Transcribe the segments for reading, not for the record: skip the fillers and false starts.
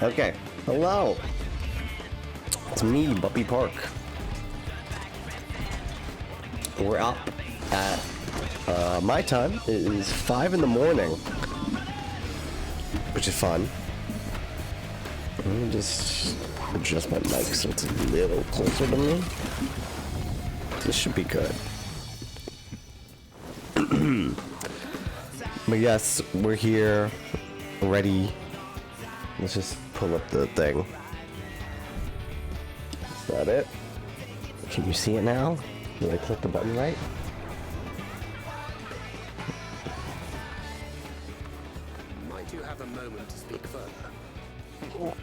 Okay. Hello. It's me, Buppy Park. We're up at my time. It is 5 in the morning, which is fun. Let me just adjust my mic so it's a little closer to me. This should be good. But yes, we're here, ready. Let's just pull up the thing. Is that it? Can you see it now? Did I click the button right? Might you have a moment to speak further?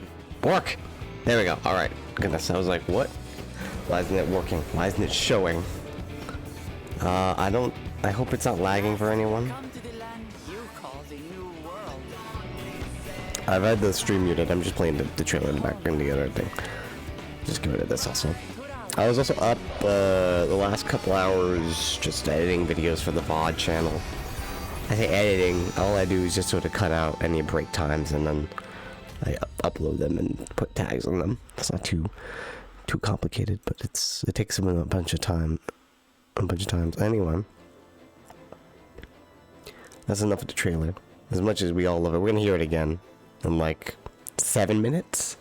Work! There we go. Alright. Goodness, I was like, what? Why isn't it working? Why isn't it showing? I hope it's not lagging for anyone. Come to the land you call the New World. I've had the stream muted. I'm just playing the trailer in the background the other thing. Just get rid of this also. I was also up the last couple hours just editing videos for the VOD channel. I say editing, all I do is just sort of cut out any break times and then I upload them and put tags on them. It's not too complicated, but it takes them a bunch of times. Anyway, that's enough of the trailer. As much as we all love it, we're gonna hear it again in like 7 minutes.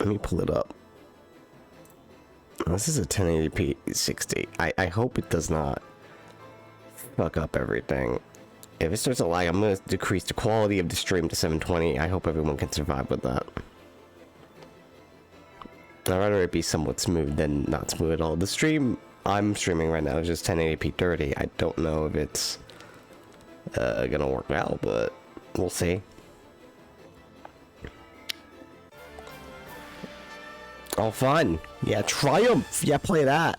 Let me pull it up. This is a 1080p 60. I hope it does not fuck up everything. If it starts to lag, I'm going to decrease the quality of the stream to 720. I hope everyone can survive with that. I'd rather it be somewhat smooth than not smooth at all. The stream I'm streaming right now is just 1080p 30. I don't know if it's gonna work out, but we'll see. Oh, fun. Yeah, Triumph. Yeah, play that.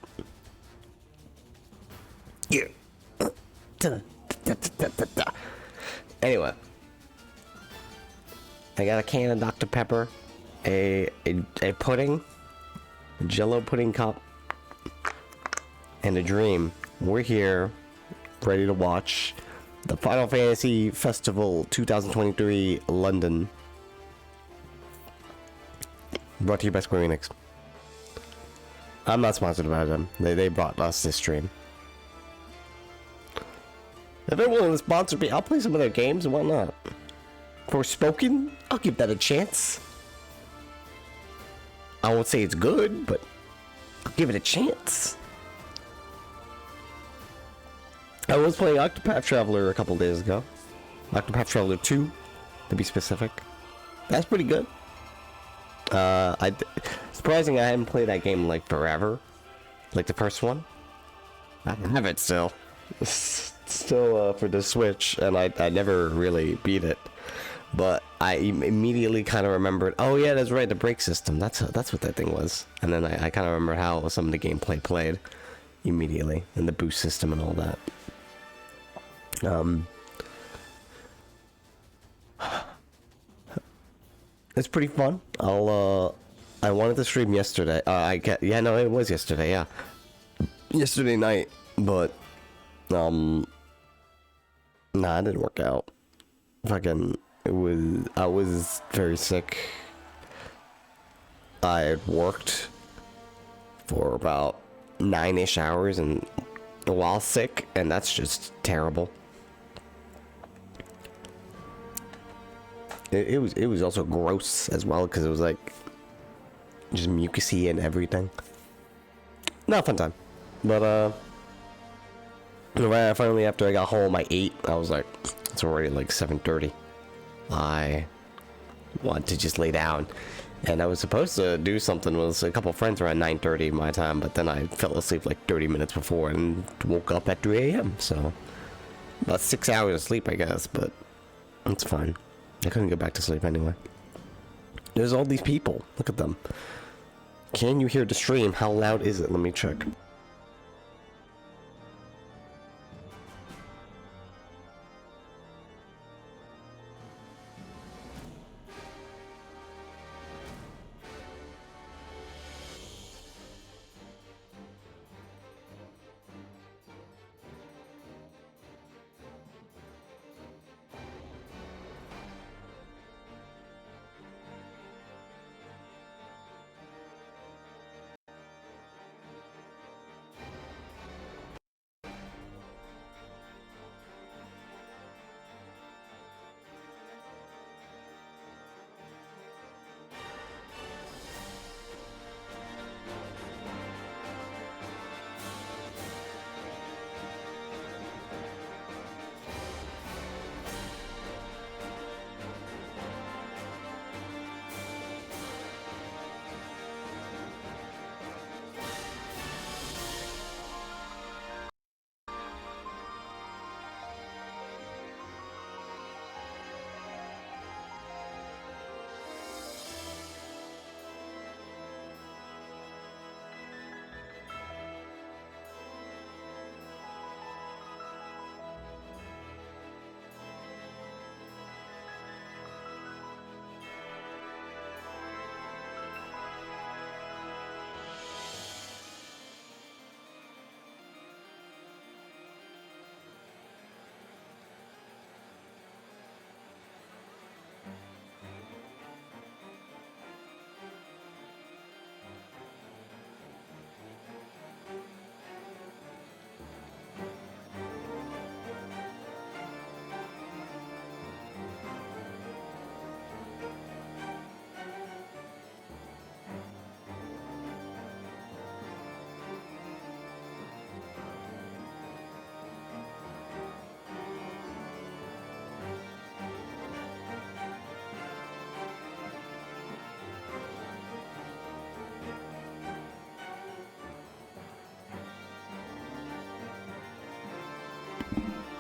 Yeah. Anyway. I got a can of Dr. Pepper, a pudding, a Jello pudding cup, and a dream. We're here, ready to watch the Final Fantasy Festival 2023 London. Brought to you by Square Enix. I'm not sponsored by them. They brought us this stream. If they're willing to sponsor me, I'll play some of their games and whatnot. Forspoken, I'll give that a chance. I won't say it's good, but I'll give it a chance. I was playing Octopath Traveler a couple days ago. Octopath Traveler 2, to be specific. That's pretty good. Surprising I haven't played that game like forever, like the first one. I have it still, for the Switch, and I never really beat it. But I immediately kind of remembered. Oh yeah, that's right, the brake system. That's what that thing was. And then I kind of remember how some of the gameplay played immediately, and the boost system and all that. It's pretty fun. I wanted to stream yesterday. It was yesterday, yeah. Yesterday night, but, nah, it didn't work out. I was very sick. I had worked for about 9-ish hours and while sick, and that's just terrible. It was also gross as well, because it was like just mucusy and everything. Not a fun time. But finally after I got home I ate. I was like, it's already like 7:30. I want to just lay down. And I was supposed to do something with a couple friends around 9:30 my time, but then I fell asleep like 30 minutes before and woke up at 3 a.m. So about 6 hours of sleep, I guess, but it's fine. I couldn't go back to sleep anyway. There's all these people. Look at them. Can you hear the stream? How loud is it? Let me check.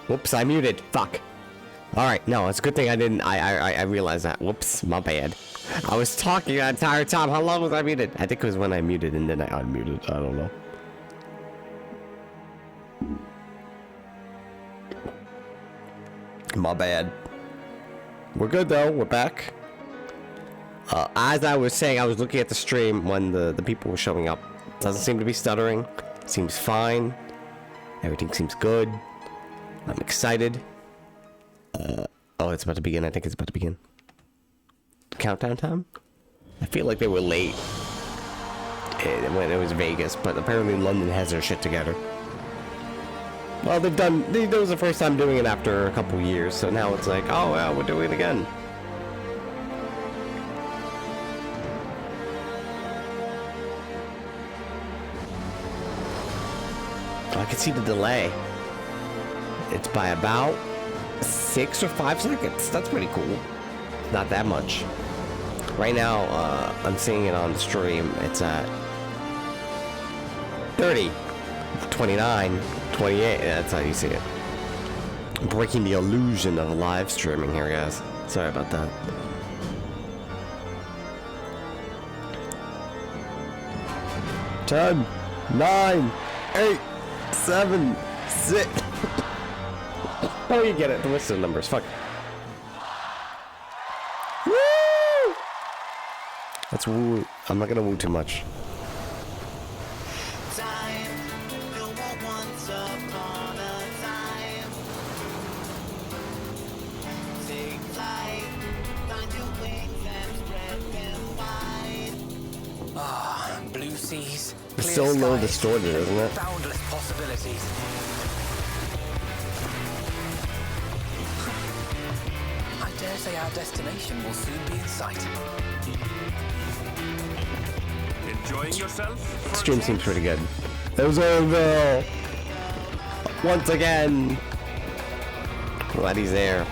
Whoops, I muted. Fuck. Alright, no, it's a good thing I didn't. I realized that. Whoops, my bad. I was talking the entire time. How long was I muted? I think it was when I muted and then I unmuted. I don't know. My bad. We're good though. We're back. As I was saying, I was looking at the stream when the people were showing up. Doesn't seem to be stuttering. Seems fine. Everything seems good. I'm excited. Oh, it's about to begin. I think it's about to begin. Countdown time? I feel like they were late when it was Vegas, but apparently London has their shit together. Well, that was the first time doing it after a couple years, so now it's like, oh, well, we're doing it again. I can see the delay. It's by about 6 or 5 seconds. That's pretty cool. Not that much. Right now, I'm seeing it on stream. It's at 30, 29, 28. That's how you see it. Breaking the illusion of live streaming here, guys. Sorry about that. Ten, 9, 8, 7, 6. Oh, you get it. The list of numbers. Fuck. Woo! That's woo. I'm not gonna woo too much. Blue seas. It's so low distorted, isn't it? Boundless possibilities. I dare say our destination will soon be in sight. Enjoying yourself? Stream seems pretty good. There's Orville! Once again! Glad he's there.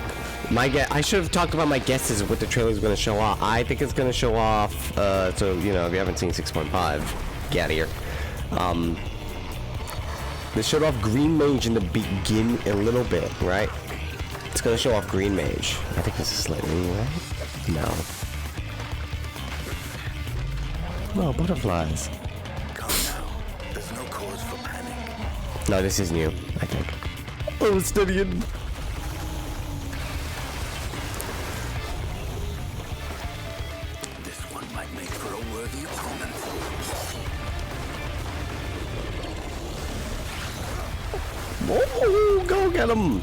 I should have talked about my guesses of what the trailer's going to show off. I think it's going to show off, so, you know, if you haven't seen 6.5, get out of here. They showed off Green Mage in the begin a little bit, right? It's going to show off Green Mage. I think this is slightly, right? No. No, butterflies. Come now. There's no cause for panic. No, this is new, I think. Oh, Stydian. Oh, go get him!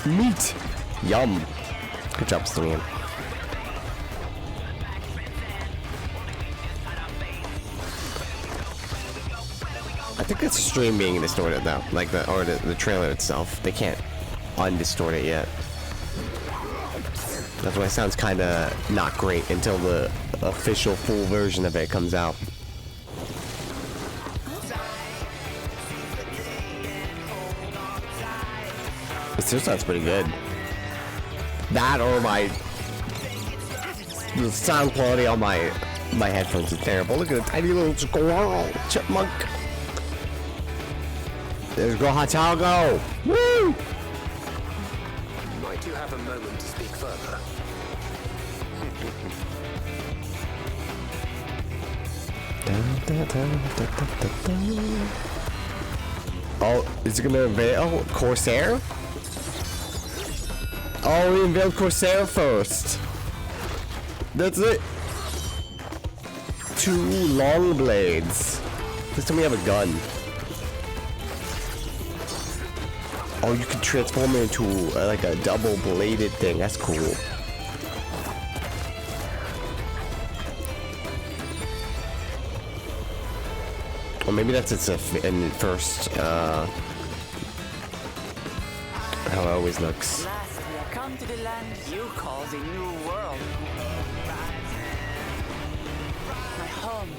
Meat! Yum! Good job, Stydian. I think it's stream being distorted though, like the trailer itself. They can't undistort it yet. That's why it sounds kind of not great until the official full version of it comes out. It still sounds pretty good. That or the sound quality on my headphones is terrible. Look at the tiny little squirrel chipmunk. There's go Hatago. Woo! Might you have a moment to speak further? Oh, is it gonna unveil Corsair? Oh, we unveiled Corsair first. That's it. 2 long blades. This time we have a gun. Oh, you can transform it into like a double-bladed thing. That's cool. Or maybe that's its first. How it always looks. Last we have come to the land you call the New World. My home.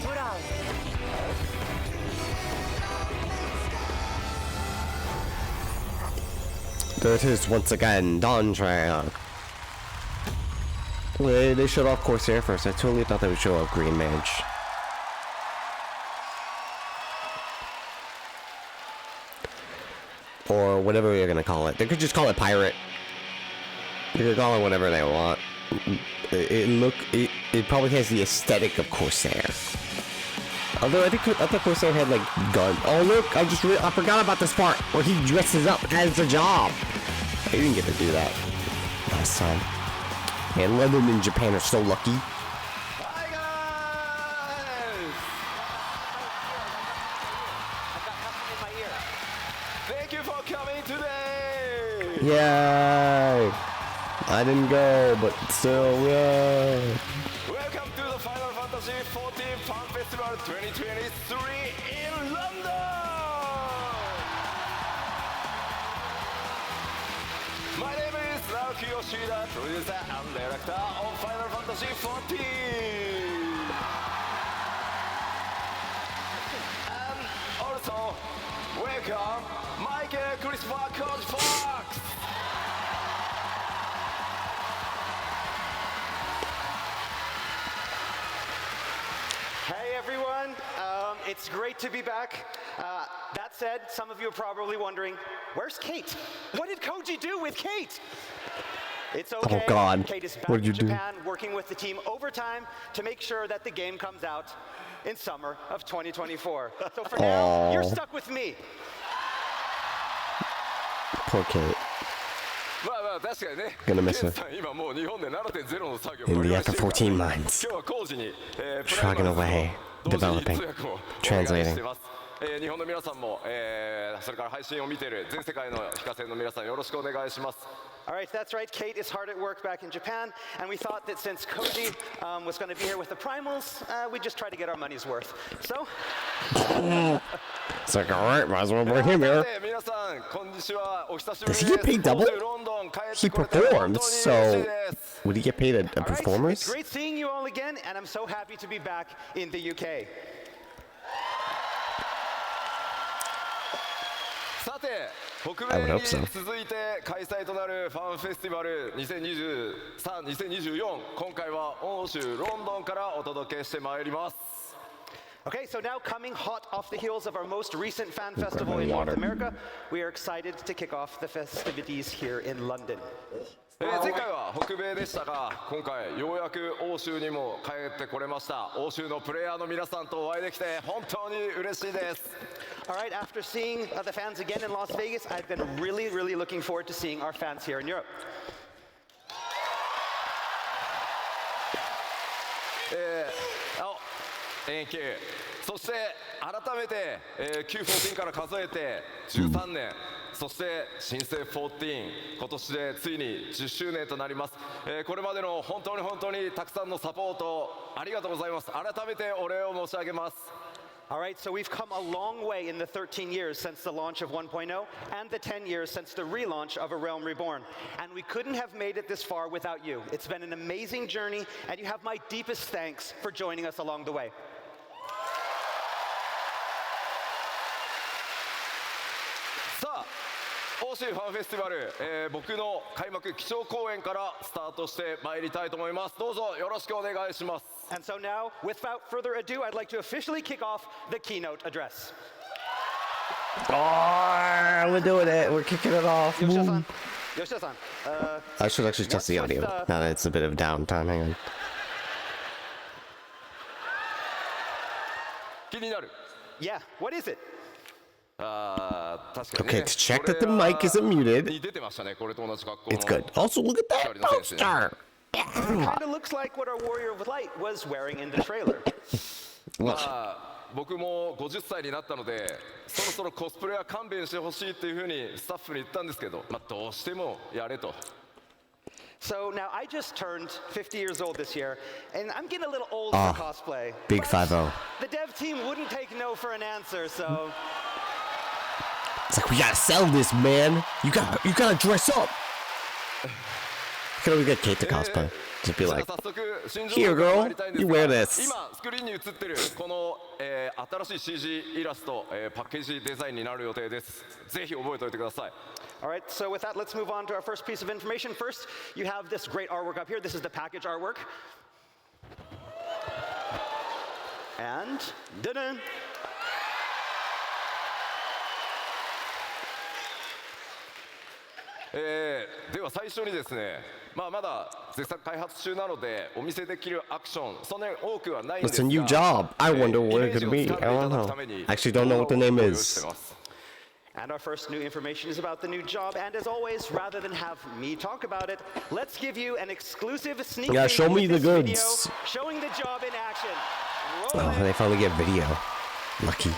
Ural. There it is once again, Dawn Trail. They showed off Corsair first. I totally thought they would show off Green Mage. Or whatever you're gonna call it. They could just call it Pirate. They could call it whatever they want. It probably has the aesthetic of Corsair. Although I thought Corsair had like gun. Oh look, I forgot about this part where he dresses up as a job. He didn't get to do that last time. Man, London and Japan are so lucky. Hi guys! I've got nothing in my ear. Thank you for coming today! Yay! I didn't go, but still, yay! Welcome to the Final Fantasy XIV Fan Festival 2023 in London! My name is Naoki Yoshida, producer and director of Final Fantasy XIV. And also, welcome Michael Christopher Coach Fox. Hey everyone, it's great to be back. That said, some of you are probably wondering, where's Kate? What did Koji do with Kate? It's okay. Oh God, Kate is back what did you in do? Japan working with the team overtime to make sure that the game comes out in summer of 2024. So for now, you're stuck with me. Poor Kate. まあまあ確かにね。 Gonna miss her. ケンさん今もう日本で 7.0 の作業 In を the やってるから F-14 mines. 今日は工事に、 Trucking away, developing, translating. 日本の皆さんも、それから配信を見ている全世界の非課線の皆さんよろしくお願いします。 All right, that's right. Kate is hard at work back in Japan, and we thought that since Koji was going to be here with the primals, we'd just try to get our money's worth. So, It's like, alright, might as well bring him here. 皆さんこんにちは。お久しぶり Does です。 he get paid double? ロンドン帰っ He てこれて本当に performs, 嬉し so いです。 would he get paid a all right, it's performance? great seeing you all again, and I'm so happy to be back in the UK. さて北 I would 米 hope に so. 続いて開催となるファンフェスティバル2023、2024今回は欧州ロンドンからお届けしてまいります。 Okay, so now coming hot off the heels of our most recent fan festival in North America, we are excited to kick off the festivities here in London. 前回は北米でしたが今回ようやく欧州にも帰ってこれました。欧州のプレイヤーの皆さんとお会いできて本当に嬉しいです。 All right, after seeing the fans again in Las Vegas, I've been really, really looking forward to seeing our fans here in Europe. 延期そして改めて、Q14 から数えて13年、そして新生14今年でついに10周年となります、これまでの本当にたくさんのサポートありがとうございます。改めてお礼を申し上げます。 All right, so we've come a long way in the 13 years since the launch of 1.0 and the 10 years since the relaunch of A Realm Reborn. And we couldn't have made it this far without you. It's been an amazing journey, and you have my deepest thanks for joining us along the way. さあ欧州ファンフェスティバル、僕の開幕基調講演からスタートしてまいりたいと思います。どうぞよろしくお願いします。 And so now, without further ado, I'd like to officially kick off the keynote address. Oh, we're doing it. We're kicking it off. Yoshida-san, Yoshida-san, I should actually test the audio now that it's a bit of downtime. Hang on. 気になる。 yeah, what is it? 確かに、ね、 Okay, to check that the mic isn't muted. に出てましたね。これと同じ格好の It's good. Also, look at that poster. Kind of looks like what our Warrior of Light was wearing in the trailer. ま僕も50歳になったのでそろそろコスプレは勘弁してほしいっていうふうにスタッフに言ったんですけど、どうしてもやれと。 So now I just turned 50 years old this year, and I'm getting a little old for cosplay. big but 5-0. The dev team wouldn't take no for an answer, so It's like we gotta sell this, man. You gotta dress up. Can we get Kate to cosplay? Just be じゃあ like, 早速新情 Here, 報から girl, 参りたいんです you が wear this. 今スクリーンに映ってるこの、新しい CG イラスト、パッケージデザインになる予定です。ぜひ覚えておいてください。 All right, so with that, let's move on to our first piece of information. First, you have this great artwork up here. This is the package artwork. And, da-dun! では最初にですね、まだ絶賛開発中なのでお見せできるアクションそんなに多くはないんです It's が a new job. I wonder イ what メ it ージ could を be. つかんで I いた don't だく know. ために I actually don't know what the 動画を name ご用意して is. ます。 And our first new information is about the new job. And as always, rather than have me talk about it, let's give you an exclusive sneak Yeah, peek show me with the this goods. video showing the job in action. Oh, Roll it. they finally get video. Lucky.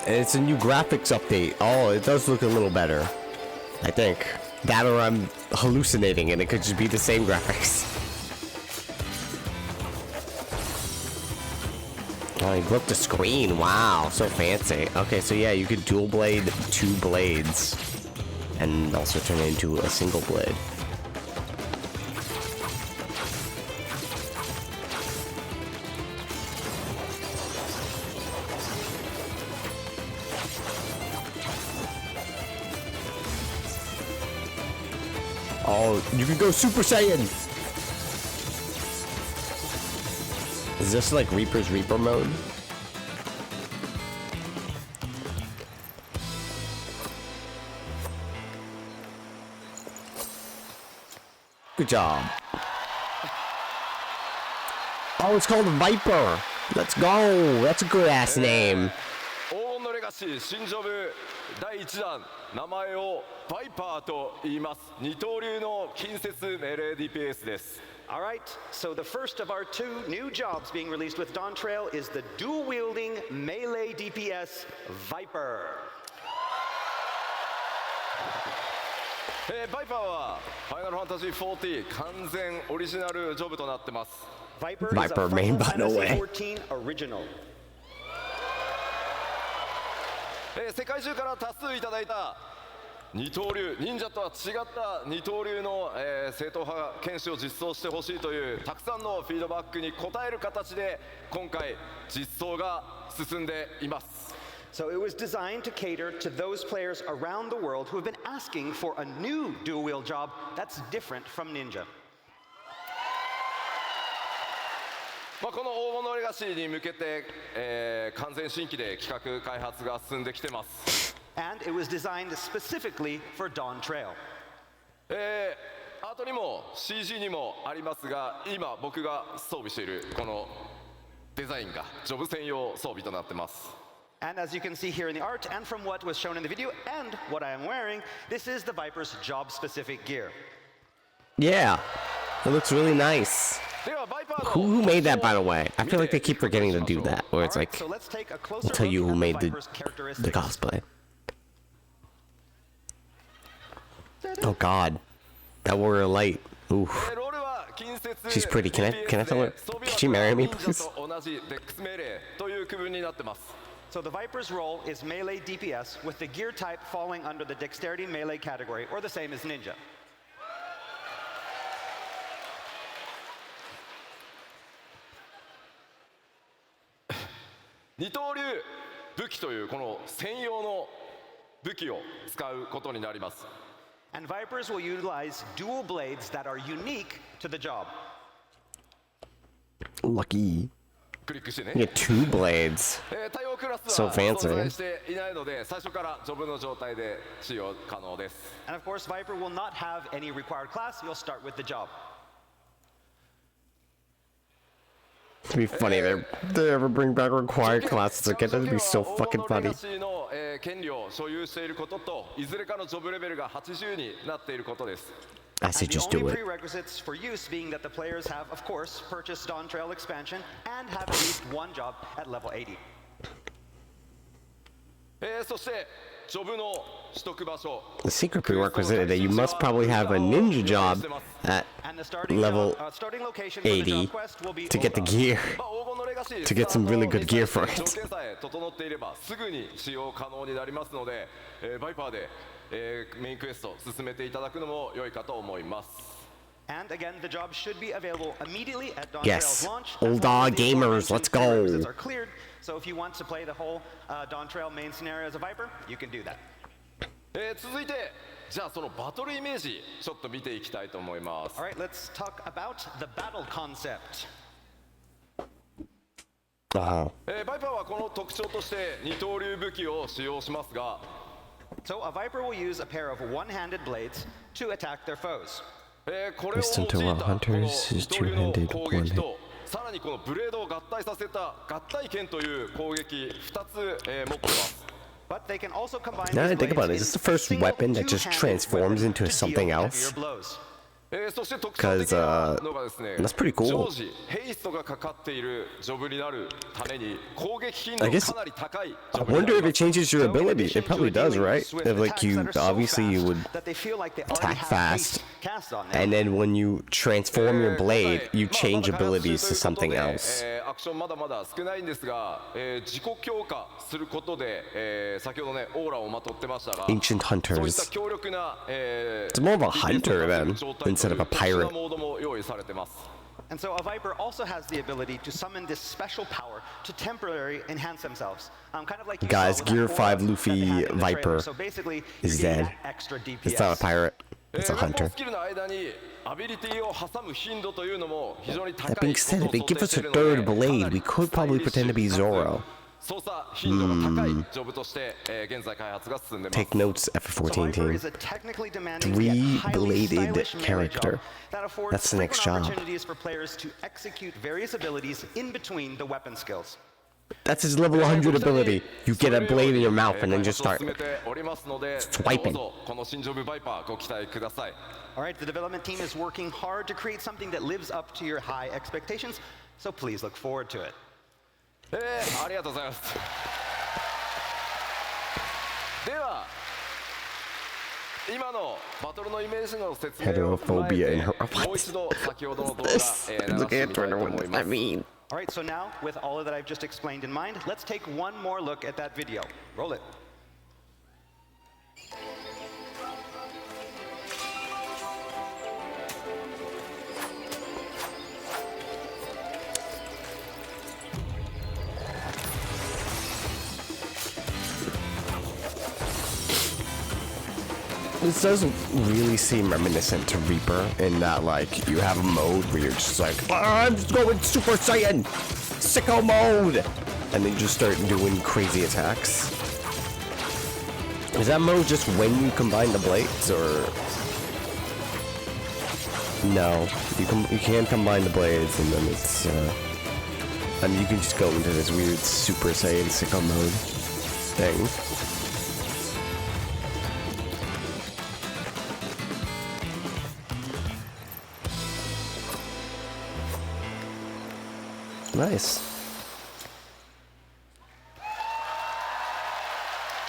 And it's a new graphics update. Oh, it does look a little better. I think. That or I'm hallucinating and it could just be the same graphics. Oh, you broke the screen. Wow, so fancy. Okay, so yeah, you could dual blade 2 blades and also turn it into a single blade. Oh, you can go Super Saiyan! Is this like Reaper's Reaper mode? Good job. Oh, it's called Viper. Let's go. That's a good ass name. 黄金のレガシー新ジョブ第1弾名前をバイパーと言います。二刀流の近接命令 DPS です。 All right, so the first of our 2 new jobs being released with Dawn Trail is the dual-wielding melee DPS Viper. バイパーはファイナルファンタジー14完全オリジナルジョブとなってます。 Viper is Viper a main, Final by the way. Fantasy XIV original. 世界中から多数いただいた二刀流忍者とは違った二刀流の、正統派剣士を実装してほしいというたくさんのフィードバックに応える形で今回実装が進んでいます。 So it was designed to cater to those players around the world who have been asking for a new dual-wield job that's different from Ninja. この黄金のレガシーに向けて、完全新規で企画開発が進んできてます。 And it was designed specifically for Dawn Trail. アートにも CG にもありますが今僕が装備しているこのデザインがジョブ専用装備となってます。 And as you can see here in the art, and from what was shown in the video, and what I am wearing, this is the Viper's job-specific gear. Yeah, it looks really nice. ではバイパーの Who made that, by the way? I feel like they keep forgetting to do that, where it's All right, like, so let's take a closer tell you look who at made the Viper's characteristics. cosplay. Oh God, that warrior light. Oof. ロールは近接 She's pretty. Can I tell her? Can she marry me, 忍 please? 者と同じデックス命令という区分になってます。 So the Viper's role is melee DPS, with the gear type falling under the dexterity melee category, or the same as Ninja. 二刀流武器というこの専用の武器を使うことになります。 And Vipers will utilize dual blades that are unique to the job. Lucky. クリックしてね。 You get 2 blades. 対応クラス So は fancy. 存在していないので最初からジョブの状態で使用可能です。 And of course, Viper will not have any required class. You'll start with the job. It'd be funny if they ever bring back required classes again. That'd be so fucking 黄金のレ funny. ガシーの、権利を所有していることといずれかのジョブレベルが80になっていることです。 I say And the just only do it. prerequisites for use being that the players have, of course, purchased Dawn Trail expansion and have at least one job at level 80. そしてジョブの取得場所 The secret prerequisite is that you must probably have a ninja job at And the starting, level starting location for the 80 job quest will be to get the Oga. gear. まあ黄金のレガシー To get some really good gear for it. 条件さえ整っていればすぐに使用可能になりますので、バイパーで、メインクエスト進めていただくのも良いかと思います。And again, the job should be available immediately at Yes. Dawntrail's launch. Old dog gamers, let's go. Prerequisites are cleared, so if you want to play the whole Dawntrail main scenario as a Viper, you can do that. 続いてじゃあそのバトルイメージちょっと見ていきたいと思います。 All right, let's talk about the battle concept. あバイパーはこの特徴として二刀流武器を使用しますが、 So a Viper will use a pair of one-handed blades to attack their foes. これを用いたこの Hunters 二刀流の two-handed 攻撃とさらにこのブレードを合体させた合体剣という攻撃2つ、持ってます。 But they can also combine Now these I think about it, blades is this the into a first single weapon that just two-handed transforms weapon into to something deal else? heavier blows. そして特徴的なのがですね、 that's pretty cool. 常時ヘイストがかかっているジョブになるために攻撃頻度 I が guess- かなり高いジ I ョブにな wonder り if ま it す。 changes your So in ability. addition It probably to does, dealing right? with If like attacks you that are so obviously you fast would that they feel like they already attack have fast, haste cast on them. and then when you transform your blade, you まあ change まだ開発 abilities to 中と something いうことで else. アクションまだまだ少ないんですが、自己強化することで、先ほどねオーラをまとってましたが、 Ancient そういった hunters. 強力な、It's more of a hunter then, instead of a 特殊な pirate. モードも用意されてます。 And so a Viper also has the ability to summon this special power to temporarily enhance themselves. Kind of like you Guys, saw with Gear that 5 aura that Luffy they had in the Viper trailer. So basically, is you're getting dead. that extra DPS. It's not a pirate. It's a ウェポン hunter. スキルの間にアビリティを挟む頻度というのも非常に高い That こと being を said, if they 想 give 定 us して a いるので third blade, かなり we could probably スタイリッシュ pretend to be かつ Zoro. 操作頻度が高いジョブとして、現在開発が進んでます。 Take notes, So F14 Viper team. is a technically demanding yet highly Three-bladed stylish melee character. job that affords That's the next frequent job. opportunities for players to execute various abilities in between the weapon skills. That's his level 100 ability. You get a blade in your mouth and then just start 開発を進めておりますので swiping. どうぞこの新ジョブバイパーご期待ください。 All right, the development team is working hard to create something that lives up to your high expectations, so please look forward to it. ありがとうございます。では今のバトルのイメージの説明を踏まえ Heterophobia in て her- もう一度先ほどの動画、 This. 流してみ Look たい at と Twitter. 思 What い does ま that す。 mean? All right, so now, with all of that I've just explained in mind, let's take one more look at that video. Roll it. This does really seem reminiscent to Reaper in that, like, you have a mode where you're just like, I'm just going Super Saiyan! Sicko mode! And then you just start doing crazy attacks. Is that mode just when you combine the blades, or...? No. You can combine the blades, and then it's, and you can just go into this weird Super Saiyan Sicko mode thing. Nice.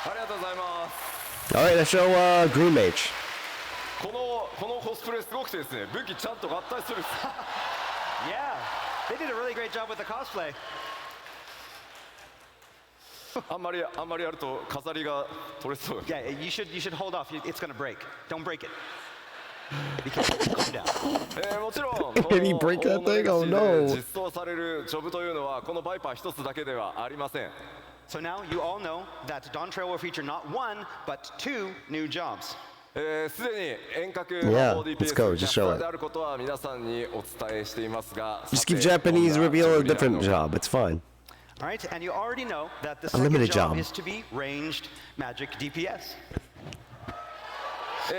ありがとうございます。 Alright, let's show Green Mage. このコスプレすごくてですね、武器ちゃんと合体するんです。 Yeah, they did a really great job with the cosplay. あんまりやると飾りが取れそう。 Yeah, you should hold off. It's gonna break. Don't break it. Be careful. Calm down. もちろん、こ Did he break that の thing? Oh, no. 実装されるジョブというのはこのバイパー一つだけではありません。 So now you all know that Dawntrail will feature not one, but two new jobs. すでに遠隔 Yeah, の let's go, just show it. であることは皆さんにお伝えしていますが、 Just さて give Japanese どんな reveal a ジョブに different なるのか job. It's fine. All right, and you already know that the A second limited job job. is to be ranged magic DPS.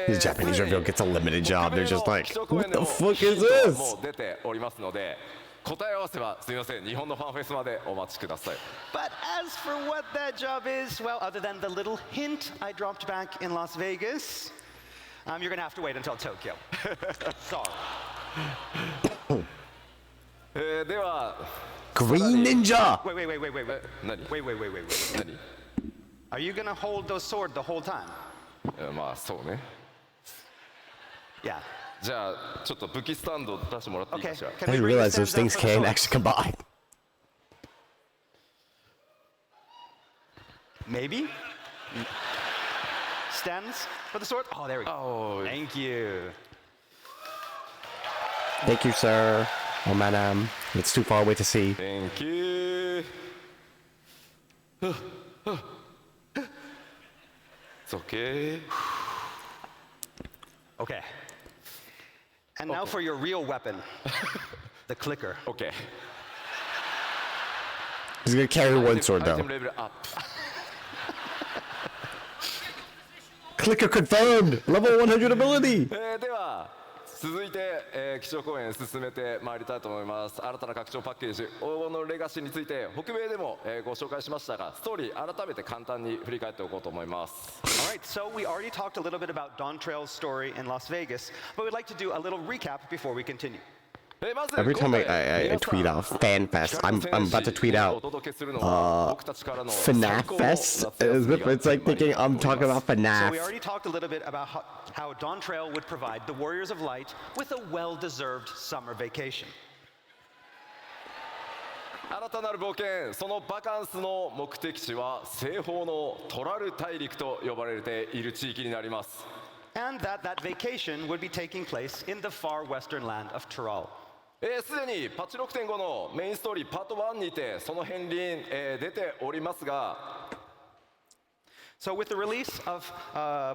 The Japanese reveal gets a limited job. They're just like, 北米 what の the fuck ヒン is トは this? もう出ておりますので、答え合わせはすみません、日本のファンフェスまでお待ちください。 But as for what that job is, well, other than the little hint I dropped back in Las Vegas, you're gonna have to wait until Tokyo. Sorry. では、 Green Ninja! Wait. 何？ Wait. 何？ Are you gonna hold those sword the whole time? まあそうね。 Yeah. じゃあちょっと武器スタンド出してもらっていい Okay. かしら。 Can I we didn't bring the realize those stands things out for the can swords? actually combine. Maybe? extends for the sword. Oh, there we go. Oh. Thank you. Thank you, sir. Oh, madam. It's too far away to see. Thank you. It's okay. Okay. And now for your real weapon, the clicker. Okay. He's gonna carry one sword, Item though. level up. Clicker confirmed! Level 100 ability! では続いて、基調講演進めてまいりたいと思います。新たな拡張パッケージ黄金のレガシーについて北米でも、ご紹介しましたがストーリー改めて簡単に振り返っておこうと思います。 All right, so we already talked a little bit about Dawn Trail's story in Las Vegas, but we'd like to do a little recap before we continue. Every time I tweet out Fanfest, I'm about to tweet out FNAF Fest. It's like thinking I'm talking about So we FNAF. already talked a little bit about how Dawn Trail would provide the Warriors of Light with a well-deserved summer vacation. 新たなる冒険そのバカンスの目的地は西方のトラル大陸と呼ばれている地域になります。 And that vacation would be taking place in the far western land of Tyrol. すでにパッチ 6.5 のメインストーリーパート1にてその片鱗、出ておりますが So with the release of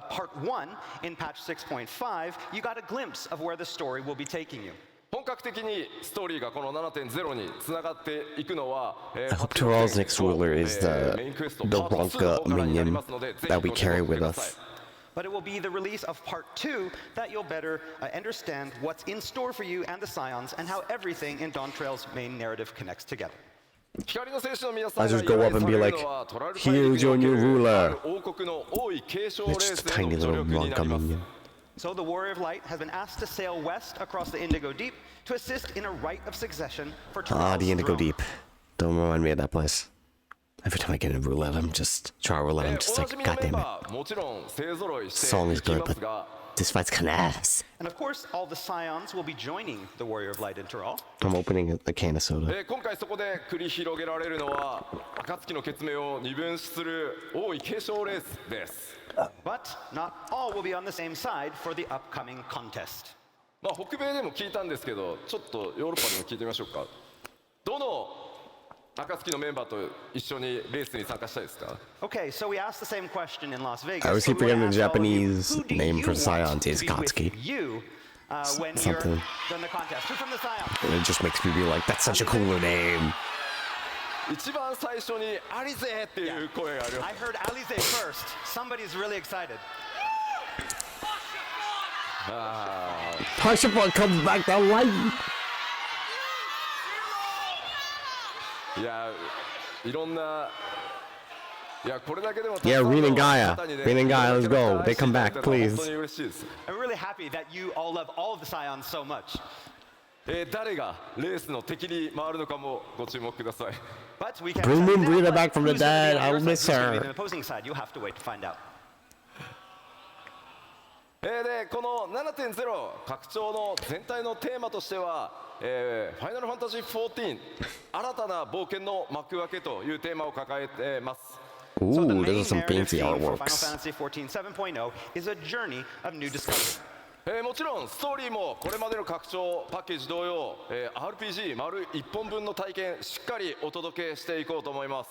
part 1 in patch 6.5, you got a glimpse of where the story will be taking you. 本格的にストーリーがこの 7.0 につながっていくのは I hope Tyrell's next ruler is the Ronka minion that we carry with us. But it will be the release of part 2 that you'll better understand what's in store for you and the Scions and how everything in Dawn Trail's main narrative connects together. 光の戦士の皆さん I が just go up and be like, 言われるのはトラル大 "Here's 陸 your にお new ける ruler." 王国の王位継承レー It's ス just a への tiny 助 little 力にな Ronka ります minion. So the Warrior of Light has been asked to sail west across the Indigo Deep to assist in a rite of succession for Ah, Tyrell's the Indigo throne. Deep. Don't remind me of that place. Every time I get a roulette, I'm just try roulette. I'm just お like, なじみの God メン damn it. バーもちろん勢ぞろいして Song い is き good, ま but すが this fight's kind of ass. And of course, all the Scions will be joining the Warrior of Light in Tyrol. I'm opening a can of soda. 今回そこで繰り広げられるのは暁の血命を二分する王位継承レースです。 But not all will be on the same side for the upcoming contest. まあ北米でも聞いたんですけどちょっとヨーロッパでも聞いてみましょうか。どの暁のメンバーと一緒にレースに参加したいですか？ Okay, so we asked the same question in Las Vegas. I always so keep we wanna forgetting the ask all of you, Japanese who do name you for want Scions to is be with Katsuki. You, when Something. you're done the contest. Who from the Scions? And it just makes me be like, that's such a cooler name. 一番最初にアリゼっていう声があるよ。 I heard Alize first. Somebody's really excited. Parsifal comes back to life. いやいろんないやこれだけでも Yeah, Reen and Gaia. Reen and Gaia, let's go. They come back, please. 本当に嬉しいです。 I'm really happy that you all love all of the Scions so much. 誰がレースの敵に回るのかもご注目ください。 But we can't Bring tell you Moon now, Breeder but back from the who's gonna be dead. on I'll your side, miss who's gonna be her. on the opposing side. You'll have to wait to find out. でこの 7.0 拡張の全体のテーマとしては、ファイナルファンタジー14新たな冒険の幕開けというテーマを抱えています。 Ooh, So the main those are some narrative fancy theme for Final artworks. Fantasy XIV 7.0 is a journey of new discovery. もちろんストーリーもこれまでの拡張パッケージ同様、RPG 丸1本分の体験しっかりお届けしていこうと思います。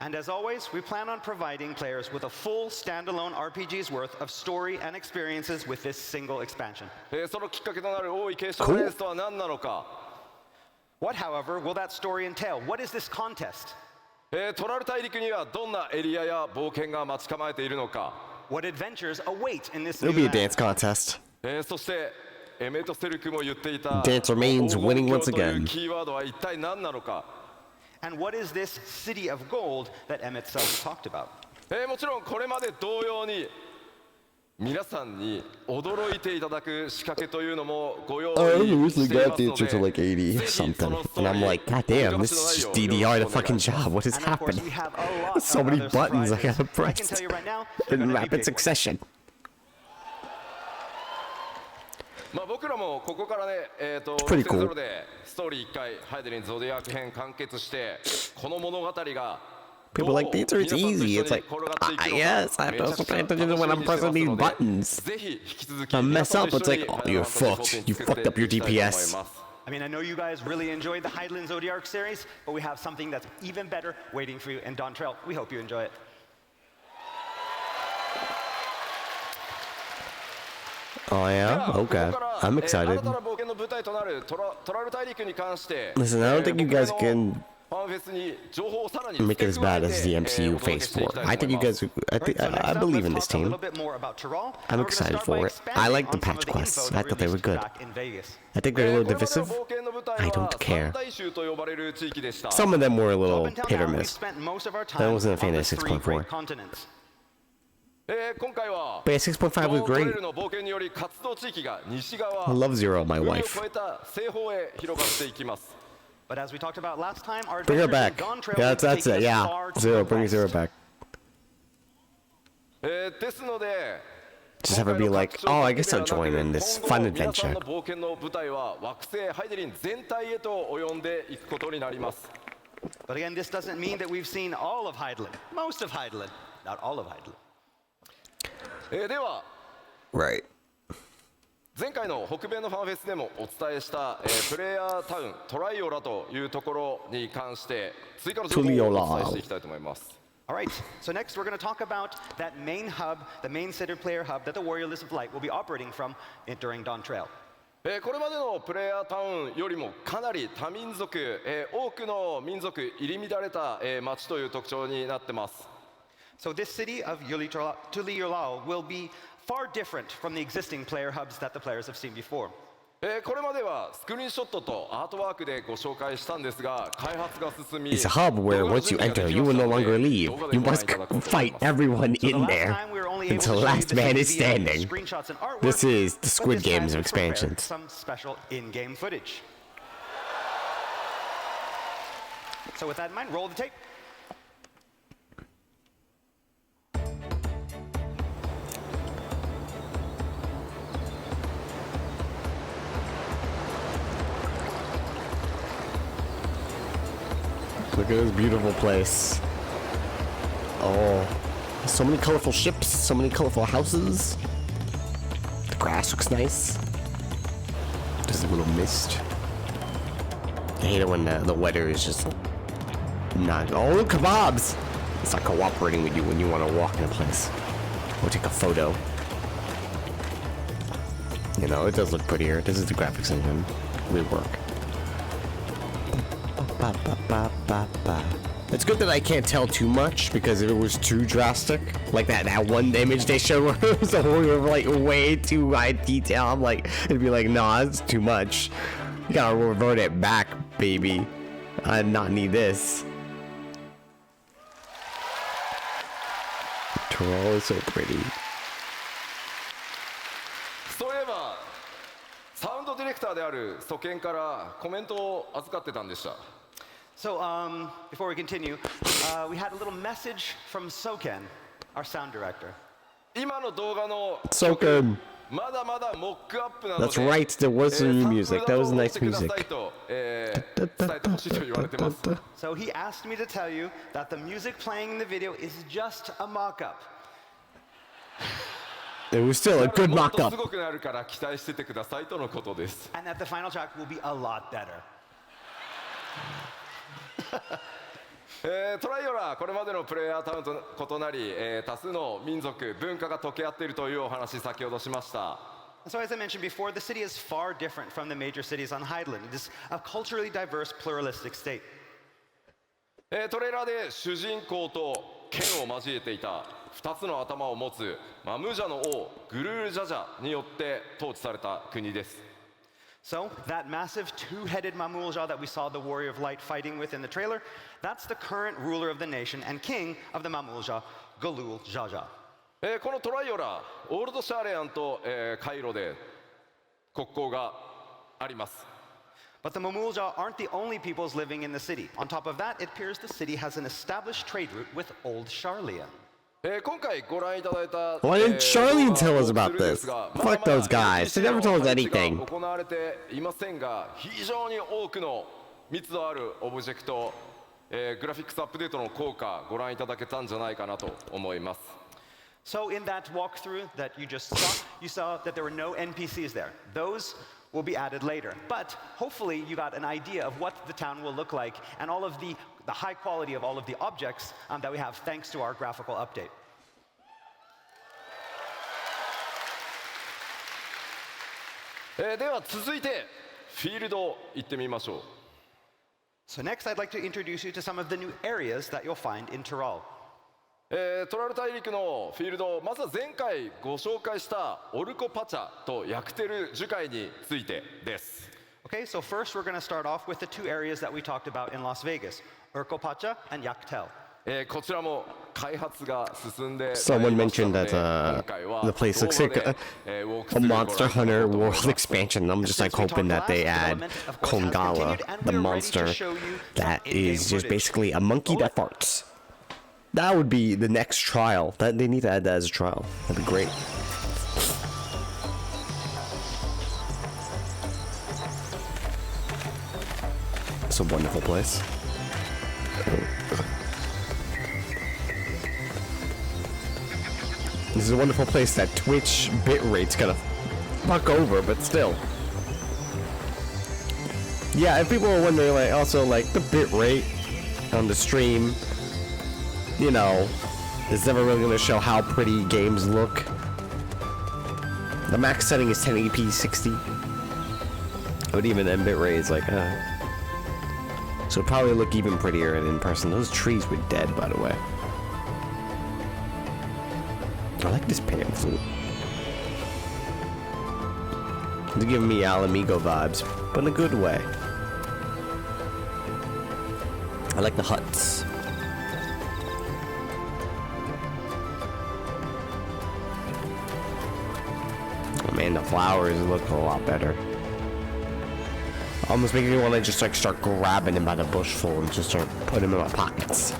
And as always, we plan on providing players with a full standalone RPG's worth of story and experiences with this single expansion. そのきっかけとなる王位継承レースとは何なのか、 What, however, will that story entail? What is this contest? トラル大陸にはどんなエリアや冒険が待ち構えているのか、 What adventures await in this It'll new be a land? dance contest. そしてエメトセルクも言っていた Dance remains winning once 黄金鏡という again. キーワードは一体何なのか、 And what is this city of gold that Emmett Self talked about? もちろんこれまで同様に皆さんに驚いていただく仕掛けというのもご用 I 意 originally してい got ます the の intro to で like 80 or something. And I'm like, God damn, this is just DDR the fucking job. What is And of course, happening? we have a lot So of many other buttons I surprises. gotta I can press tell you right now, they're in gonna be rapid big ones. succession. まあ僕らもここからね、Pretty cool. 6.0でストーリー1回ハイデリンゾディアーク編完結してこの物語が People are like, the answer is easy. It's like, yes, I have to also pay attention when I'm pressing these buttons. If I mess up, it's like, oh, you're fucked. You fucked up your DPS. I mean, I know you guys really enjoyed the Hydaelyn Zodiark series, but we have something that's even better waiting for you in Dawn Trail. We hope you enjoy it. Oh yeah? Okay. I'm excited. Listen, I don't think you guys can make it as bad as the MCU Phase 4. I think you guys, I believe in this team. I'm excited for it. I like the patch quests. I thought they were good. I think they're a little divisive. I don't care. Some of them were a little hit or miss. I wasn't a fan of 6.4. But 6.5 was great. I love Zero, my wife. But as we talked about last time, our bring her back. Yeah, that's it. Yeah, Zero, bring Zero back. Just have her be like, oh, I guess I'll join in this fun adventure. But again, this doesn't mean that we've seen all of Hydaelyn. Most of Hydaelyn, not all of Hydaelyn. Right. 前回の北米のファンフェスでもお伝えした、プレイヤータウントライオラというところに関して追加の情報をお伝えしていきたいと思います。Alright, so next we're going to talk about that main hub, the main center player hub that the Warrior List of Light will be operating from during Dawn Trail. これまでのプレイヤータウンよりもかなり多民族、多くの民族入り乱れた、街という特徴になってます。So this city of Tuliyolao will be far different from the existing player hubs that the players have seen before. これまではスクリーンショットとアートワークでご紹介したんですが、開発が進み、 It's a hub where once you enter, you will no longer leave. You must fight everyone in there until the last man is standing. This is the Squid Games of expansions. Some special in-game footage. So with that in mind, roll the tape. Look at this beautiful place. Oh, so many colorful ships, so many colorful houses. The grass looks nice. Just a little mist. I hate it when the weather is just not. Oh, kebabs! It's not cooperating with you when you want to walk in a place or take a photo. You know, it does look prettier. This is the graphics engine. Really work. It's good that I can't tell too much, because if it was too drastic, like that one image they showed where it was like way too high detail, I'm like, it'd be like, nah, it's too much. You gotta revert it back, baby. I not need this. Troll is so pretty. そういえばサウンドディレクターであるソケンからコメントを預かってたんでした。 So, before we continue, we had a little message from Soken, our sound director. 今の動画の Soken. まだまだモックアップなので That's right, there was some new music. That was nice music. 伝えてほしいと言われてます。 So he asked me to tell you that the music playing in the video is just a mock-up. It was still a good もっと mock-up. すごくなるから期待しててくださいとのことです。 And that the final track will be a lot better. トライオラこれまでのプレイヤータウンと異なり、多数の民族文化が溶け合っているというお話先ほどしました。 So as I mentioned before, the city is far different from the major cities on Hydaelyn. It is a culturally diverse, pluralistic state. トレーラーで主人公と剣を交えていた2つの頭を持つマムージャの王グルールジャジャによって統治された国です。 So that massive two-headed Mamulja that we saw the Warrior of Light fighting with in the trailer, that's the current ruler of the nation and king of the Mamulja, Galul Jaja. このトライオラオールドシャーレアンと、カイロで国交があります。 But the Mamulja aren't the only peoples living in the city. On top of that, it appears the city has an established trade route with Old Sharlayan. 今回ご覧いただいた Why didn't Charlene tell us about this? Fuck those guys. They never told us anything. 行われていませんが、非常に多くの密度あるオブジェクト、グラフィックスアップデートの効果ご覧いただけたんじゃないかなと思います。 So in that walkthrough that you just saw, you saw that there were no NPCs there. Those will be added later. But hopefully you got an idea of what the town will look like and all of the high quality of all of the objects that we have thanks to our graphical update. では続いてフィールド行ってみましょう。 So next I'd like to introduce you to some of the new areas that you'll find in Tyrol. トラル大陸のフィールド、まずは前回ご紹介したオルコパチャとヤクテル樹海についてです。 Okay, so first we're going to start off with the two areas that we talked about in Las Vegas, Urcopacha and Yaktel. こちらも開発が進んで Someone mentioned that the place looks like a Monster Hunter World expansion. I'm just like hoping that they add Kongala, the monster that is just basically a monkey that farts. That would be the next trial. That they need to add that as a trial. That'd be great. It's a wonderful place. This is a wonderful place that Twitch bitrate's gonna fuck over, but still. Yeah, if people are wondering, like, also, like, the bitrate on the stream, you know, is never really gonna show how pretty games look. The max setting is 1080p 60. But even then, bitrate is like, so it'd probably look even prettier in person. Those trees were dead, by the way. I like this pan flute. It's giving me Alamigo vibes, but in a good way. I like the huts. Oh man, the flowers look a lot better. Almost making me want to just like start grabbing him by the bushful and just start putting him in my pockets.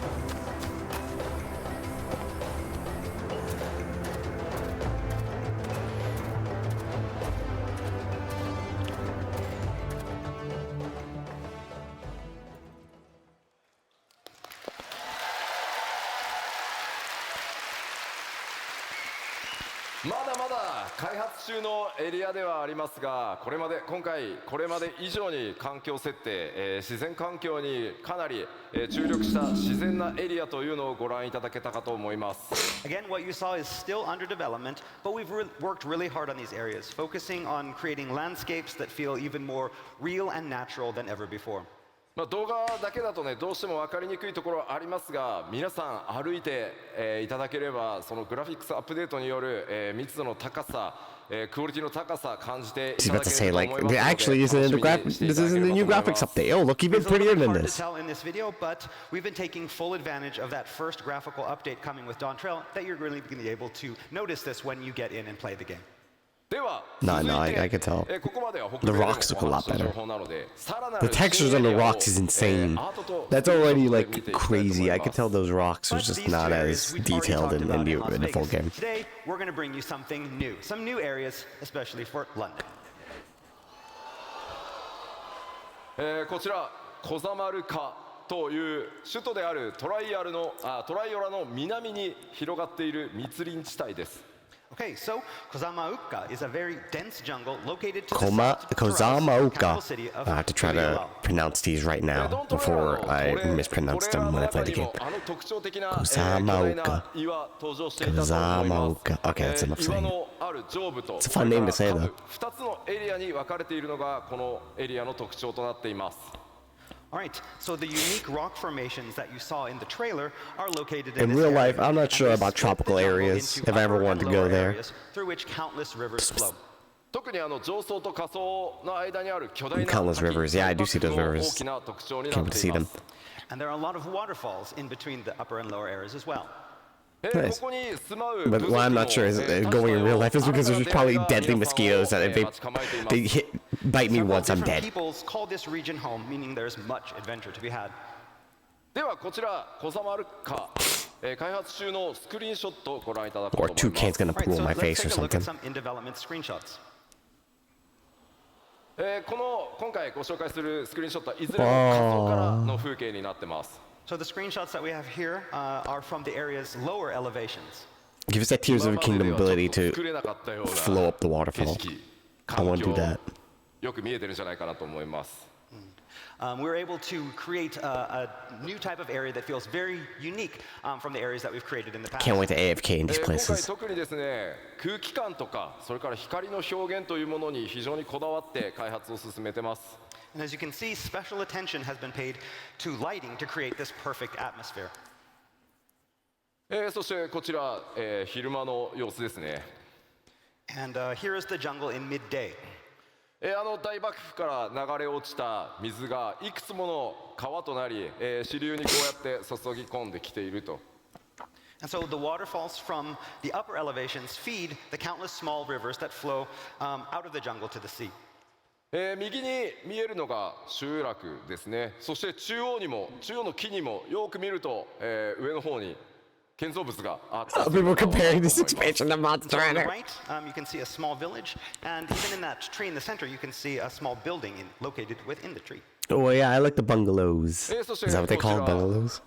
まだまだ開発中のエリアではありますが、今回これまで以上に環境設定、自然環境にかなり、注力した自然なエリアというのをご覧いただけたかと思います。 Again, what you saw is still under development, but we've worked really hard on these areas, focusing on creating landscapes that feel even more real and natural than ever before. 動画だけだとね、どうしても分かりにくいところはありますが、皆さん歩いて、いただければ、そのグラフィックスアップデートによる、密度の高さ、クオリティの高さ感じていただければと思いますので、 actually isn't in the this isn't the new graphics update. Oh, look even prettier than this. It's a little bit hard to tell in this video, but we've been taking full advantage of that first graphical update coming with Dawn Trail, that you're really going to be able to notice this when you get in and play the game. No, I can tell. The rocks look a lot better. The textures on the rocks is insane. That's already like crazy. I can tell those rocks are just not as detailed in the full game. Today, we're going to bring you something new, some new areas, especially for London. こちらコザマルカという首都であるトライオラの南に広がっている密林地帯です。 Okay, so Kozamauka is a very dense jungle located to the Kozamauka. capital city of I have to try to pronounce these right now before I mispronounce them when I play the game. Kozamauka. Kozamauka. Okay, that's enough saying. It's a fun name to say though. 2つのエリアに分かれているのがこのエリアの特徴となっています。 All right, so the unique rock formations that you saw in the trailer are located in In this real area, life, I'm not sure and they about split the tropical jungle areas, into if I ever upper wanted and to go lower there. areas through which countless rivers flow. 特に上層と下層の間にある巨大な Countless rivers. Yeah, I do see those 大 rivers. きな特徴にな Can't っ wait to てい see ま them. す。 And there are a lot of waterfalls in between the upper and lower areas as well. Nice. ここに住まう But what I'm not sure is going in real life is because there's probably deadly mosquitoes that if they bite me once, I'm Different dead. peoples call this region home, meaning there's much adventure to be had. ではこちらコザマルカ、開発中のスクリーンショットをご覧いただこう Or と思います。 toucan's gonna All right, pull so my let's face or take a look at something. some in-development screenshots. 今回ご紹介するスクリーンショットはいずれも下層からの風景になってます。So the screenshots that we have here are from the area's lower elevations. Give us that Tears of the Kingdom ability to 作れなかったような flow up the 景 waterfall. 色 I want to do 環境 that. よく見えてるんじゃないかなと思います。We're able to create a new type of area that feels very unique from the areas that we've created in the past. Can't wait to AFK in these 今回 places. 特にですね空気感とかそれから光の表現というものに非常にこだわって開発を進めてます。 And as you can see, special attention has been paid to lighting to create this perfect atmosphere. そしてこちら、昼間の様子ですね。 And here is the jungle in midday. 大爆風から流れ落ちた水がいくつもの川となり、支流にこうやって注ぎ込んできていると。 And so the waterfalls from the upper elevations feed the countless small rivers that flow out of the jungle to the sea. 右に見えるのが集落ですね。そして中央の木にもよく見ると、上の方に建造物があったりする People と comparing this 思います expansion to Monster So on the Hunter. right, you can see a small village, and even in that tree in the center, you can see a small building located within the tree. Oh yeah, I like the bungalows. そして Is that what they こち call ら bungalows?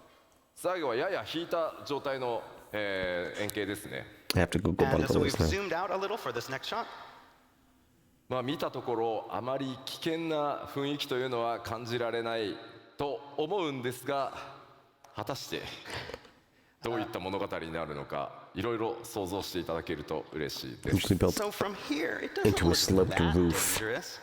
最後はやや引いた状態の、円形ですね。 I have to Google And so we've bungalows now. zoomed out a little for this next shot. まあ見たところあまり危険な雰囲気というのは感じられないと思うんですが、果たしてどういった物語になるのかいろいろ想像していただけると嬉しいです。 Usually built So from here, it doesn't into a look sloped that roof. dangerous.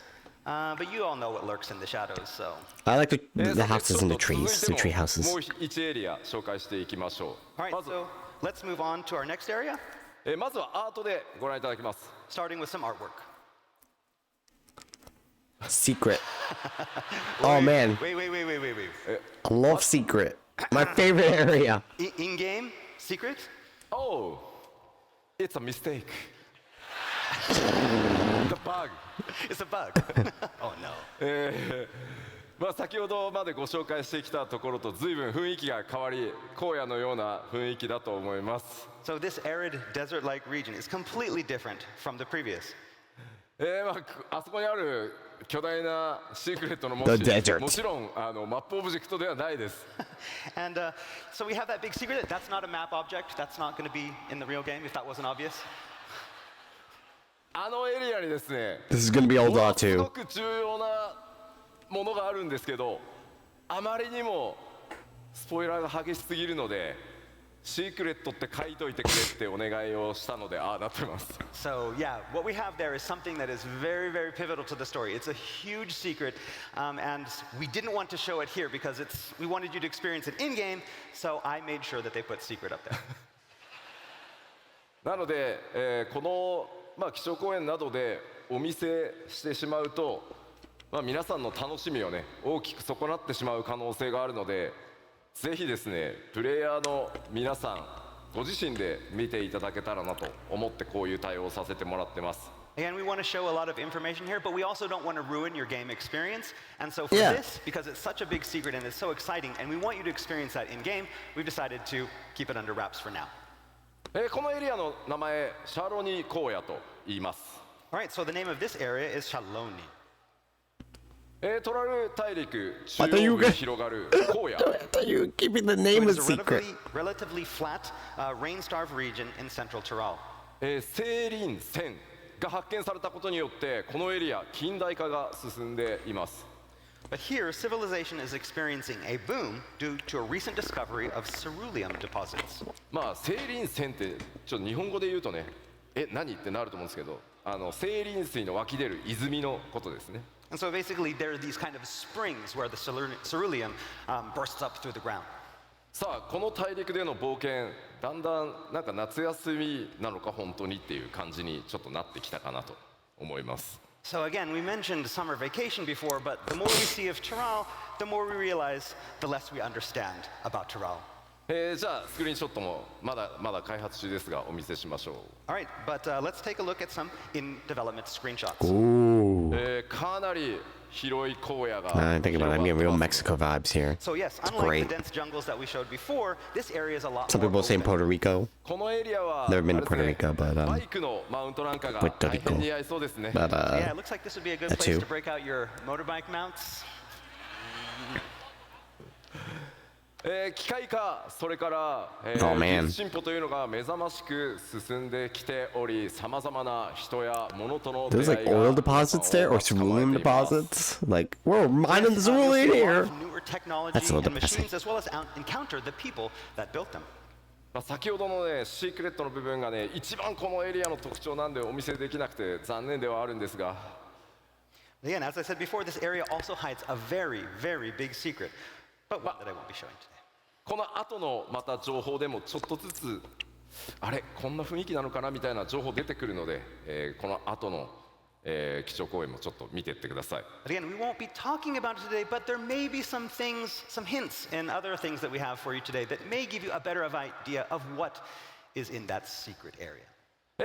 But you all know what lurks in the shadows, so. I like the さて houses and the ちょっと trees, 続 the い tree ても houses. もう1エリア紹介していきましょう。 All right, まず so let's move on to our next area, まずはアートでご覧いただきます。 starting with some artwork. Secret. Oh man, Wait. I love Secret. My favorite area. In-game secret? Oh, it's a mistake. The bug. It's a bug. Oh no. まあ先ほどまでご紹介してきたところと随分雰囲気が変わり荒野のような雰囲気だと思います。 So this arid desert-like region is completely different from the previous. あそこにある巨大なシークレットの文 The 字 desert. もちろんマップオブジェクトではないです。 And so we have that big secret. That's not a map object. That's not going to be in the real game, if that wasn't obvious. あのエリアにですね This is gonna be old も Law のすご too. く重要なものがあるんですけどあまりにもスポイラーが激しすぎるのでシークレットって書いといてくれってお願いをしたのでああなってます。 So yeah, what we have there is something that is very, very pivotal to the story. It's a huge secret, and we didn't want to show it here because we wanted you to experience it in-game, so I made sure that they put secret up there. なので、この、基調講演などでお見せしてしまうと、皆さんの楽しみをね大きく損なってしまう可能性があるのでぜひですねプレイヤーの皆さんご自身で見ていただけたらなと思ってこういう対応をさせてもらってます。 Again, we want to show a lot of information here, but we also don't want to ruin your game experience. And so for Yeah. this, because it's such a big secret and it's so exciting, and we want you to experience that in-game, we've decided to keep it under wraps for now. このエリアの名前シャロニ荒野と言います。 All right, so the name of this area is Shaloni. トラル大陸中 thought you 央 were 部 gonna- に広がる荒野 I thought you were keeping the So name it a is a secret. relatively flat, rain-starved region in central Tyrol. 青林線が発見されたことによってこのエリア近代化が進んでいます。 But here, civilization is experiencing a boom due to a recent discovery of ceruleum deposits. 青林線ってちょっと日本語で言うとね何ってなると思うんですけど青林水の湧き出る泉のことですね。 And so basically, there are these kind of springs where the ceruleum bursts up through the ground. さあこの大陸での冒険だんだんなんか夏休みなのか本当にっていう感じにちょっとなってきたかなと思います。 So again, we mentioned summer vacation before, but the more we see of Tyrol, the more we realize, the less we understand about Tyrol. じゃあスクリーンショットもまだ開発中ですがお見せしましょう。 All right, but let's take a look at some in development screenshots. Ooh. かなり広い荒野が I think about it. I'm getting real 広がってます Mexico vibes here. So yes, It's unlike great. the dense jungles that we showed before, this area is a lot Some more people say open. Puerto Rico, このエリアは Never been to あれですね Puerto Rico, but, バイクのマウントなんかが Puerto 大 Rico. 変似合いそうですね。 but Yeah, it looks like this would be a good that place too. to break out your motorbike mounts. 機械化、それから、Oh, man. 技術進歩というのが目覚ましく進んできており、さまざまな人や物との出 There's 会い like が oil deposits there or 皆さんを cerulean 待っています。 deposits. Like, we're mining the cerulean You'll see a lot here. of newer technology That's a little and depressing. machines, as well as encounter the people that built them. 先ほどのね、シークレットの部分がね、一番このエリアの特徴なんでお見せできなくて残念ではあるんですが、 Again, as I said before, this area also hides a very, very big secret, but one that I won't be showing today. この後のまた情報でもちょっとずつ、あれ、こんな雰囲気なのかなみたいな情報出てくるので、この後の、基調講演もちょっと見ていってください。 Again, we won't be talking about it today, but there may be some things, some hints in other things that we have for you today that may give you a better idea of what is in that secret area.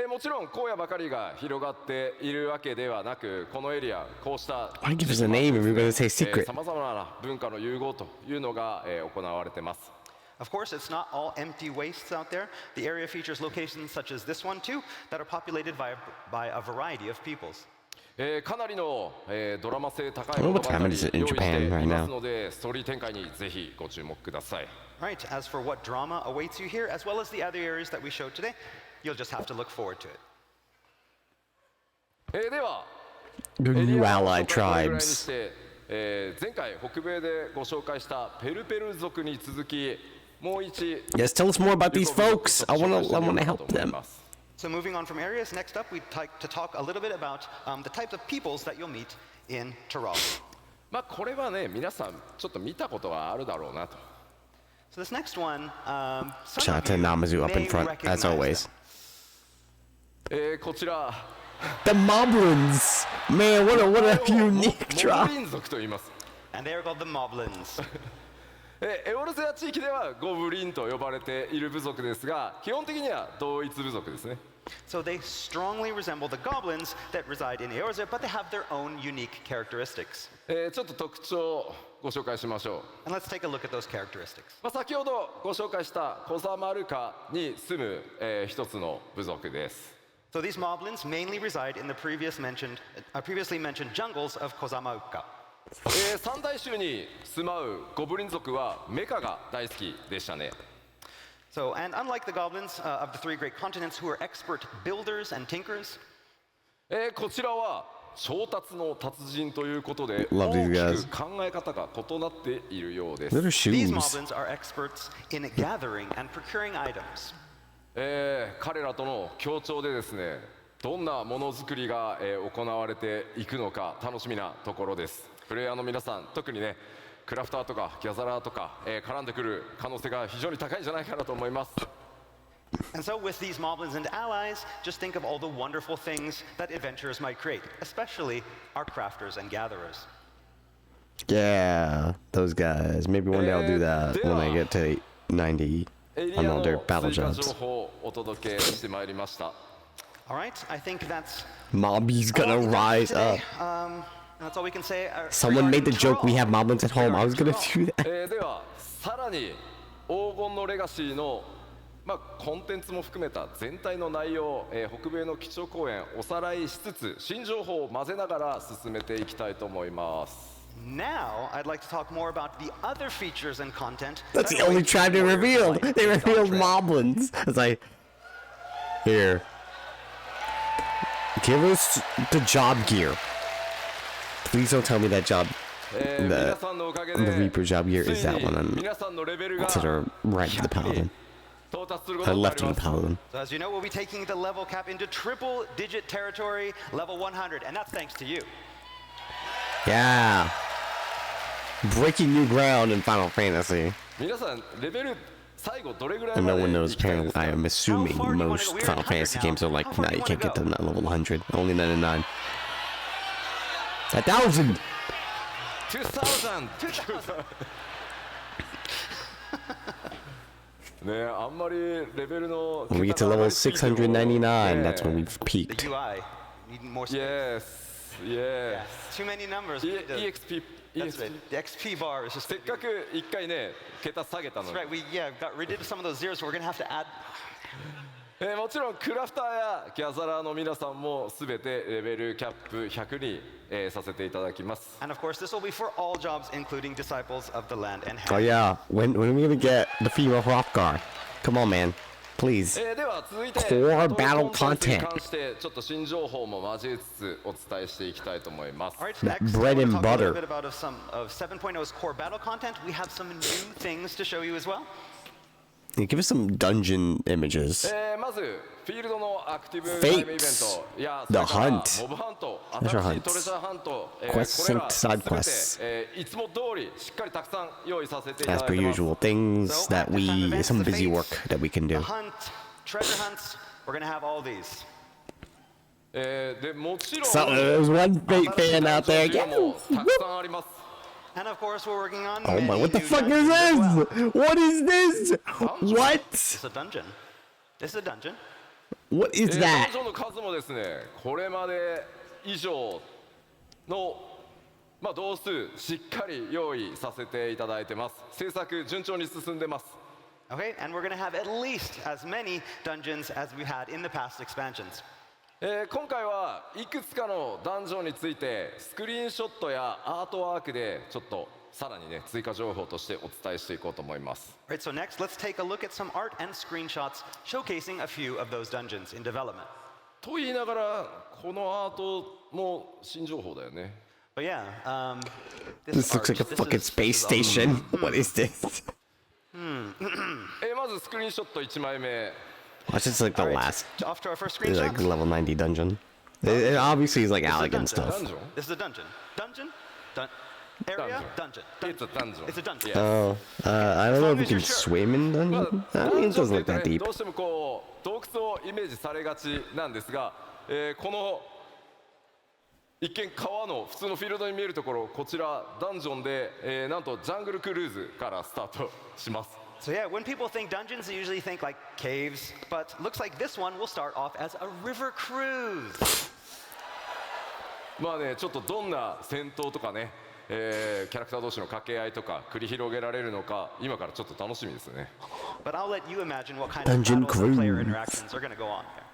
もちろん荒野ばかりが広がっているわけではなく、このエリア、こうした Why give us a name if we're gonna say secret? さまざまな文化の融合というのが、行われています。 Of course, it's not all empty wastes out there. The area features locations such as this one too, that are populated by a variety of peoples. かなりの、ドラマ性高い I wonder 物 what 語 time 用 it 意 is し in てい Japan right ます now. ので、ストーリー展開にぜひご注目ください。 Right, as for what drama awaits you here, as well as the other areas that we showed today, you'll just have to look forward to it. では、 The エリ new アの allied 紹介をこれぐらいに tribes. して、前回北米でご紹介したペルペル族に続き、もう一 Yes, tell us more about these folks. I wanna help them. So moving on from areas, next up we'd like to talk a little bit about the types of peoples that you'll meet in Tyrol. まあこれはね、皆さんちょっと見たことはあるだろうなと。 So this next one, some Shout out of to you Namazu up in may front, recognize as always. them. こちら The Moblins! Man, what a unique モ drop. ブリン族と言います。 And they are called the Moblins. エオルゼア地域ではゴブリンと呼ばれている部族ですが、基本的には同一部族ですね。 So they strongly resemble the goblins that reside in Eorzea, but they have their own unique characteristics. ちょっと特徴をご紹介しましょう。 And let's take a look at those characteristics. 先ほどご紹介したコザマルカに住む、一つの部族です。 So these Moblins mainly reside in the previously mentioned jungles of Kozamauka. 三大州に住まうゴブリン族はメカが大好きでしたね。 So, and unlike the goblins of the three great continents who are expert builders and tinkers, こちらは調達の達人ということで Love 大 these き guys. く考え方が異なっているようで Look at す。 their these shoes. Moblins are experts in gathering and procuring items. 彼らとの協調でですね、どんなものづくりが、行われていくのか楽しみなところです。プレイヤーの皆さん、特にね、クラフターとかギャザラーとか、絡んでくる可能性が非常に高いんじゃないかなと思います。 And so with these Moblins and allies, just think of all the wonderful things that adventurers might create, especially our crafters and gatherers. Yeah, those guys. Maybe one day I'll do that when I get to 90 エリ on ア all の their battle 追加情 jobs. 報をお届けしてまいりました。 All right, I think that's Mobby's all gonna we have rise today. up. That's all we can say. Someone made the regarding joke we Tyrol. have moblins at home. I was gonna do that. ではさらに黄金のレガシーの、コンテンツも含めた全体の内容、北米の基調講演おさらいしつつ新情報を混ぜながら進めていきたいと思います。 Now, I'd like to talk more about the other features and content. That's that the only await tribe they warriors revealed. like They the revealed Dawn moblins. It's like, here. Give us the job gear. Please don't tell me that job, 皆さんのおかげで the Reaper job gear is that ついに one on 皆さんのレベルが to the right of the paladin. 到達することに I な left り of ま the す。 paladin. So as you know, we'll be taking the level cap into triple digit territory, level 100, and that's thanks to you. Yeah. Breaking new ground in Final Fantasy. 皆さんレベル最後どれぐらい And ま no で one 行 knows. きたいで Apparently, すか？ I am assuming How far do you wanna most go? We're at Final 100 Fantasy now. games are like, How far nah, do you you can't wanna get to go? level 100. Only 99. 1,000. 2000 ねえ、あんまりレベルの When we get to level 699, that's when we've The peaked. UI, need more space. Yes, yes. Too many numbers. We need to- EXP That's right. The XP bar is just. せっかく一回ね桁下げたの That's に right. We got rid of some of those zeros, so we're gonna have to add. もちろんクラフターやギャザラーの皆さんもすべてレベルキャップ100に、させていただきます。And of course, this will be for all jobs, including disciples of the land and Oh hand. yeah, when are we gonna get the female rock guard? Come on, man, please. では続いて Core この battle コンテンツに content 関してちょっと新情報も交えつつお伝えしていきたいと思います。 All right, That next, bread I and want to talk a little butter. bit about some of 7.0's core battle content. We have some new things to show you as well. Yeah, give us some dungeon images. まずフィールドのアクティブ Fates タイムイベントや The それから Hunt モブハント Treasure 新しい hunts トレジャーハント、 Quests これら and side 全て quests いつも通りしっかりたくさん用意させていた As だい per てます。 usual, things So, that active time events, some the busy fates, work that we can The do. hunt, treasure hunts. We're going to have all these. でもちろん So there's one fake fan out there. ダンジョンも Yeah. たくさんあります。 And of course, we're working on Oh my! many What the new fuck is dungeons as well. this? What is this? What? It's a dungeon. This is a dungeon. What is ダン that? ジョンの数もですね、これまで以上の同数しっかり用意させていただいてます。制作順調に進んでます。 Okay, and we're going to have at least as many dungeons as we had in the past expansions. 今回はいくつかのダンジョンについてスクリーンショットやアートワークでちょっとさらにね追加情報としてお伝えしていこうと思います。 Right, so next, let's take a look at some art and screenshots showcasing a few of those dungeons in development. と言いながらこのアートも新情報だよね。 But yeah, This looks like a fucking space station. What is this? まずスクリーンショット1枚目。 Watch this like the All right, last off to our first like screenshot. level 90 dungeon. It obviously is like Alec and dungeon. stuff. ダンジョン This is a dungeon. Area, dungeon. It's a dungeon. It's a dungeon. Yes. Oh, I don't know if long we as can you're sure. swim in まあ dungeon. ダ I ン mean, it ジョン doesn't って look 言う that とね deep. どうしてもこう洞窟をイメージされがちなんですが、この一見川の普通のフィールドに見えるところこちらダンジョンで、なんとジャングルクルーズからスタートします。 So yeah, when people think dungeons, they usually think like caves, but looks like this one will start off as a river cruise. まあねちょっとどんな戦闘とかね、キャラクター同士の掛け合いとか繰り広げられるのか今からちょっと楽しみですね。 But I'll let you imagine what kind Dungeon of battles and player cruise. interactions are going to go on here.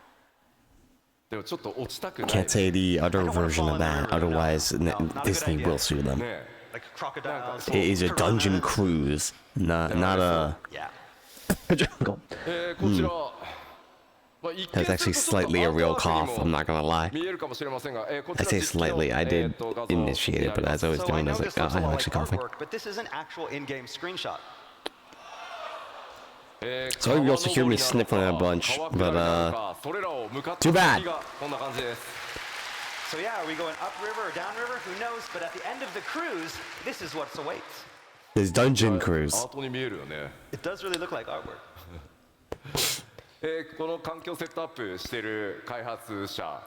でもちょっと落ちたくない。 Can't say the other version of that, otherwise not a good Disney idea. will sue them. ね Like crocodiles. It is a dungeon piranhas. cruise, not a Yeah. jungle. こちら、まあ一見 That's actually すると slightly a ちょっ real とアー cough. トワーク I'm にも not gonna lie. 見えるかもしれませんが、こち I ら say 実機の slightly. I did 画像 initiate it, but as I was So I doing, I know was this like, oh, looks a I'm lot actually like coughing. artwork, but this is an actual in-game screenshot. So you also hear me sniffling a bunch, but too bad. こんな感じです。 So yeah, are we going upriver or downriver? Who knows? But at the end of the cruise, this is what awaits. This dungeon ア cruise. ートに見えるよね。 It does really look like artwork. この環境セットアップしている開発者、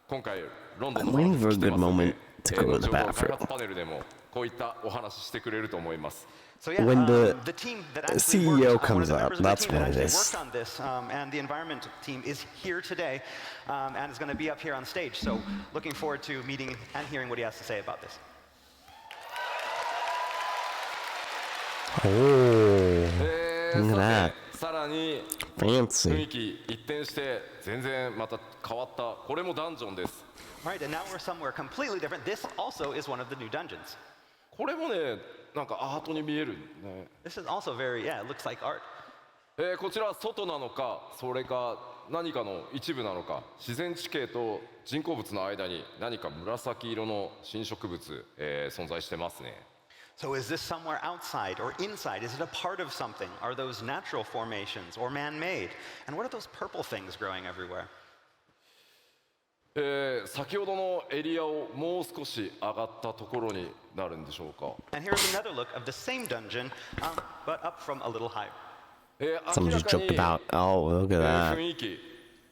今回ロンドン I'm の waiting for a 来て good ますの moment で、 to go to 後 the ほど開 bathroom. 発パネルでもこういったお話ししてくれると思います。 So yeah, When the the team that actually CEO worked, one of comes the up, members of the that's team that when it actually is. worked on this, and the environment team is here today, and is going to be up here on stage. So looking forward to meeting and hearing what he has to say about this. Oh, さ look at てさらに that. 雰囲 Fancy. 気一転して全然また変わったこれもダンジョンです。 All right, and now we're somewhere completely different. This also is one of the new dungeons. これもねなんかアートに見えるね。 This is also very, yeah, it looks like art. こちらは外なのかそれか何かの一部なのか自然地形と人工物の間に何か紫色の新植物、存在してますね。 So is this somewhere outside or inside? Is it a part of something? Are those natural formations or man-made? And what are those purple things growing everywhere? 先ほどのエリアをもう少し上がったところになるんでしょうか。 And here's another look of the same dungeon, but up from a little higher. Someone just joked about. Oh, look at that. 雰囲気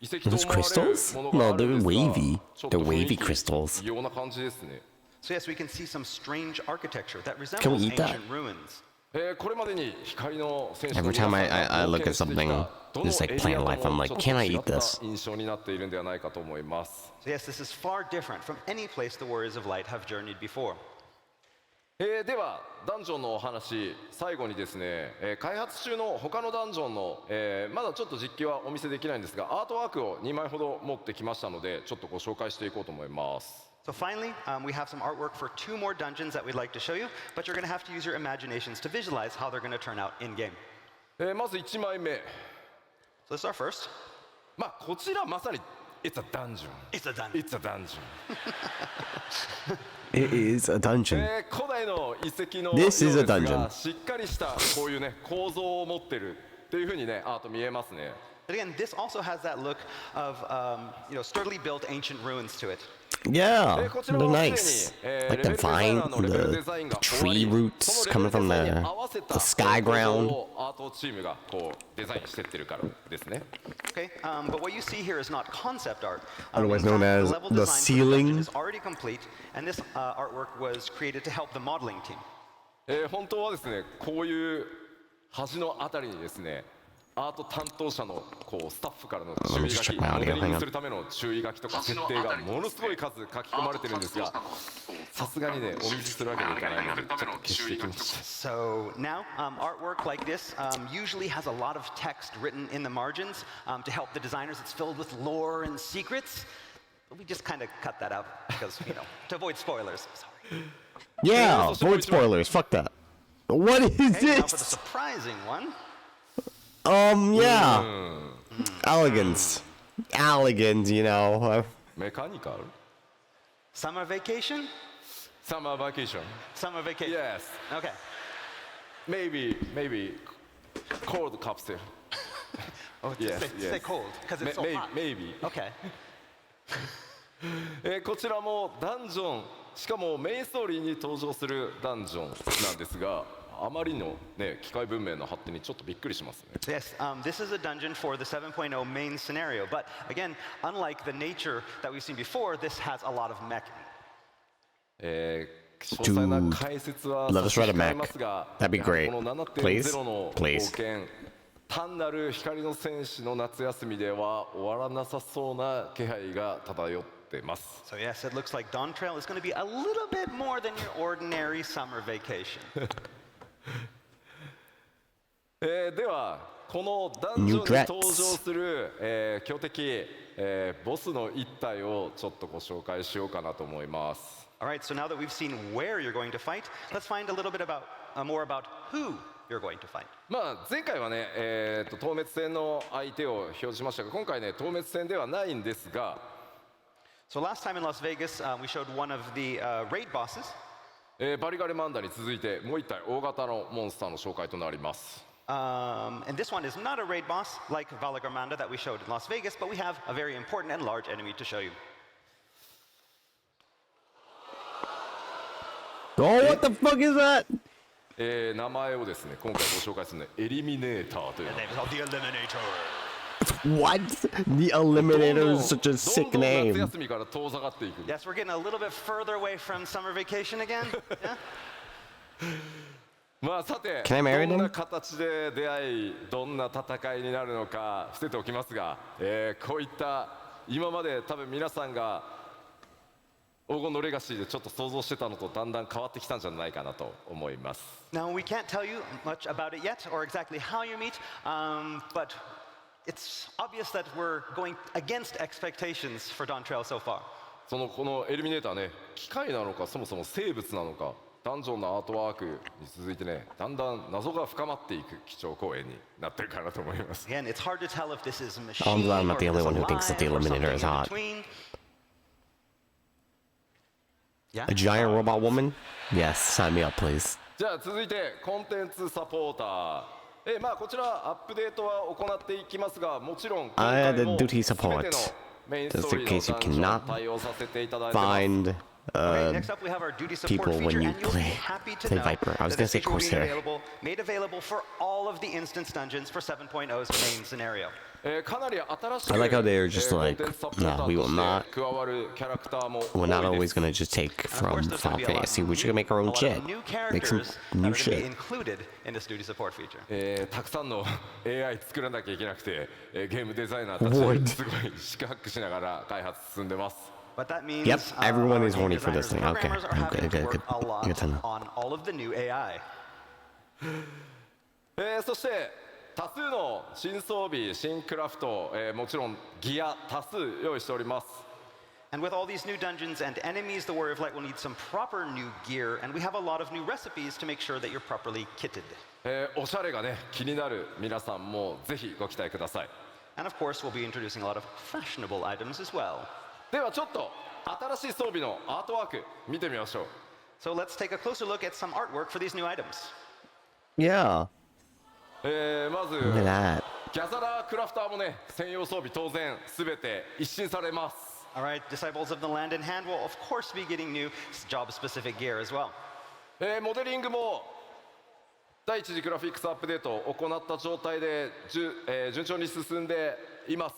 遺跡 Those と思われる crystals? もの No, がある they're んですが wavy. ちょっと They're 雰囲 wavy 気 crystals. 異様な感じですね。 So yes, we can see some strange architecture that Can we resembles eat that? ancient ruins. これまでに光の戦士の Every 皆さ time ん I が look 冒 at 険してき something たどの just like エリ plant ア life, と I'm も like, ちょっと can I 違 eat った this? 印象になっているんではないかと思います。 So yes, this is far different from any place the warriors of light have journeyed before. ではダンジョンのお話最後にですね、開発中の他のダンジョンの、まだちょっと実機はお見せできないんですがアートワークを2枚ほど持ってきましたのでちょっとご紹介していこうと思います。So finally, we have some artwork for 2 more dungeons that we'd like to show you, but you're going to have to use your imaginations to visualize how they're going to turn out in-game. まず1枚目。So this is our first. まあこちらまさに It's a dungeon. It's a dungeon. It's a dungeon. It is a dungeon. 古代の遺跡のよう This で is す a が dungeon. しっかりしたこういうね構造を持ってるっていう風にねアート見えますね。 But again, this also has that look of sturdily built ancient ruins to it. Yeah, こちら they're は nice. すでに Like the レベルデザイ vine, ナーのレベルデ the ザインが tree 終わり roots その coming レベル from デザインに the 合わせた the sky 構造 ground. をアートチームがこうデザインしてってるからですね。 Okay, but what you see here is not concept art. Otherwise in known fact, as the level the design for the dungeon ceiling. is already complete, and this artwork was created to help the modeling team. 本当はですねこういう端のあたりにですねアート担当者のこうスタッフからの注意書き、モデリングするための注意書きとか設定がものすごい数書き込まれてるんですが、さすがにねお見せするわけにいかないのでちょっと消していきました。 So now, artwork like this usually has a lot of text written in the margins to help the designers. It's filled with lore and secrets. But we just kind of cut that out because, to avoid spoilers. Sorry. Yeah, avoid spoilers. Fuck that. What is Okay, now for the this? surprising one. Yeah. Elegance. Elegance, you know. メカニカル Summer vacation? サマーバケーション Summer vacation. Yes. Okay. Maybe cold capsule. Oh, Yes, say yes. cold because it's so hot. Maybe. Okay. こちらもダンジョンしかもメインストーリーに登場するダンジョンなんですがあまりの、ね、機械文明の発展にちょっとびっくりしますね。 Yes, this is a dungeon for the 7.0 main scenario. But again, unlike the nature that we've seen before, this has a lot of mech. 詳細な解説は Let us 差し write a 控え Mac. ますが That'd be great. この Please? 7.0 の冒 Please? 険単なる光の戦士の夏休みでは終わらなさそうな気配が漂ってます。 So yes, it looks like Dawn Trail is going to be a little bit more than your ordinary summer vacation. ではこのダンジョンに登場する、強敵、ボスの一体をちょっとご紹介しようかなと思います。 All right, so now that we've seen where you're going to fight, let's find a little bit about more about who you're going to fight. まあ前回はね、透滅戦の相手を表示しましたが今回ね透滅戦ではないんですが So last time in Las Vegas, we showed one of the raid bosses. バリガレマンダに続いてもう一体大型のモンスターの紹介となります。 And this one is not a raid boss like Valagarmanda that we showed in Las Vegas, but we have a very important and large enemy to show you. Oh, what the fuck is that? 名前をですね今回ご紹介するのはエリミネーターという His name is called the Eliminator. What? The Eliminator is such a ど sick んどん夏 name. 休みから遠ざかっていく Yes, we're getting a little bit further away from summer vacation again. Yeah? まあさて Can I marry どんな them? 形で出会いどんな戦いになるのか伏せておきますが、こういった今まで多分皆さんが黄金のレガシーでちょっと想像してたのとだんだん変わってきたんじゃないかなと思います。 Now, we can't tell you much about it yet or exactly how you meet, but it's obvious that we're going against expectations for Dawn Trail so far. このエリミネーターね機械なのかそもそも生物なのかダンジョンのアートワークに続いてねだんだん謎が深まっていく基調講演になってるかなと思います。 Again, it's hard to tell if this is a machine I'm glad I'm not the or only if one who it's thinks that the alive or Eliminator is something in hot. between. Yeah? A giant robot woman? Yes, sign me up, please. じゃあ続いてコンテンツサポーター。まあこちらアップデートは行っていきますがもちろん今 I 回 had も the duty 全ての support. メインストーリー Just in case の you ダンジョン cannot 対応させていただいてます。 Find Okay, next up we have our duty support people when feature, you and you'll be play happy to play know Viper. I was that gonna this say feature will be Corsair. made available for all of the instance dungeons for 7.0's main scenario. かなり新しく I like how they're just コン like, テンツサポータ nah, ー we と will して not. 加わるキャラクターも We're not 多い always です。 gonna just take And of from course, there's going Final to be a lot Fantasy. We're just new- gonna make our a own lot shit. of new Make some characters that new are going to be shit. included in this duty support feature. たくさんの AI 作らなきゃいけなくて、ゲームデザイナーたち What? すごい四苦八苦しながら開発進んでます。But that means Yep, everyone our is game horny for this designers and thing. Okay, programmers are having good, to work a lot good to know. on all of the new AI. そして多数の新装備、新クラフト、もちろんギア多数用意しております。 And with all these new dungeons and enemies, the Warrior of Light will need some proper new gear, and we have a lot of new recipes to make sure that you're properly kitted. おしゃれがね気になる皆さんもぜひご期待ください。 And of course, we'll be introducing a lot of fashionable items as well. ではちょっと新しい装備のアートワーク見てみましょう。 So let's take a closer look at some artwork for these new items. Yeah. まず Look at that. ギャザラークラフターもね専用装備当然すべて一新されます。 All right, Disciples of the Land in Hand will, of course, be getting new job-specific gear as well. モデリングも第一次グラフィックスアップデートを行った状態で順調に進んでいます。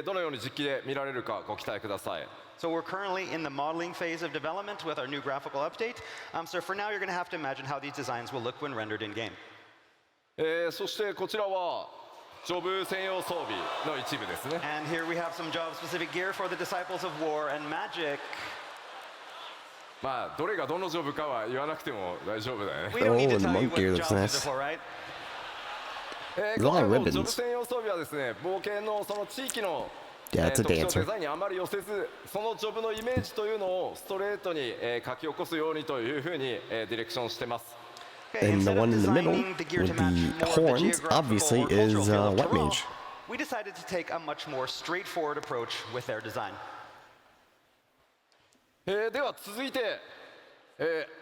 どのように実機で見られるかご期待ください。 So we're currently in the modeling phase of development with our new graphical update. So for now, you're going to have to imagine how these designs will look when rendered in-game. そしてこちらはジョブ専用装備の一部ですね。 And here we have some job-specific gear for the Disciples of War and Magic. まあどれがどのジョブかは言わなくても大丈夫だよね。 We don't need to Oh, the tell you monk gear what looks jobs nice. these are for, right? 今回 lot of のジョブ ribbons. 専用装備はですね冒険のその地域の Yeah, it's a 特徴 dancer. デザインにあまり寄せずそのジョブのイメージというのをストレートに書き起こすようにというふうにディレクションしてます。 Okay, And the instead of one in the middle designing the gear with to match the more of the horns, geographical obviously, or cultural is field of White Tyrol, Mage. we decided to take a much more straightforward approach with their design. では続いて、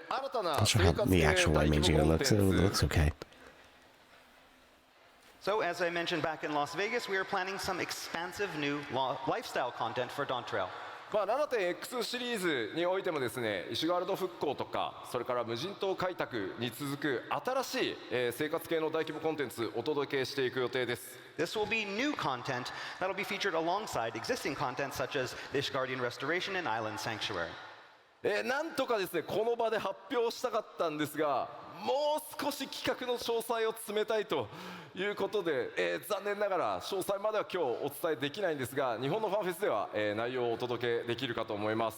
新たな Not 生 sure how 活 the 系 actual 大 White 規 Mage 模 gear コン looks. テ It ンツ looks okay. So as I mentioned back in Las Vegas, we are planning some expansive new lifestyle content for Dawn Trail. まあ、7.X シリーズにおいてもですねイシュガルド復興とかそれから無人島開拓に続く新しい、生活系の大規模コンテンツお届けしていく予定です。 This will be new content that will be featured alongside existing content such as Dish Guardian Restoration and Island Sanctuary. なんとかですねこの場で発表したかったんですがもう少し企画の詳細を詰めたいということで、残念ながら詳細までは今日お伝えできないんですが日本のファンフェスでは、内容をお届けできるかと思います。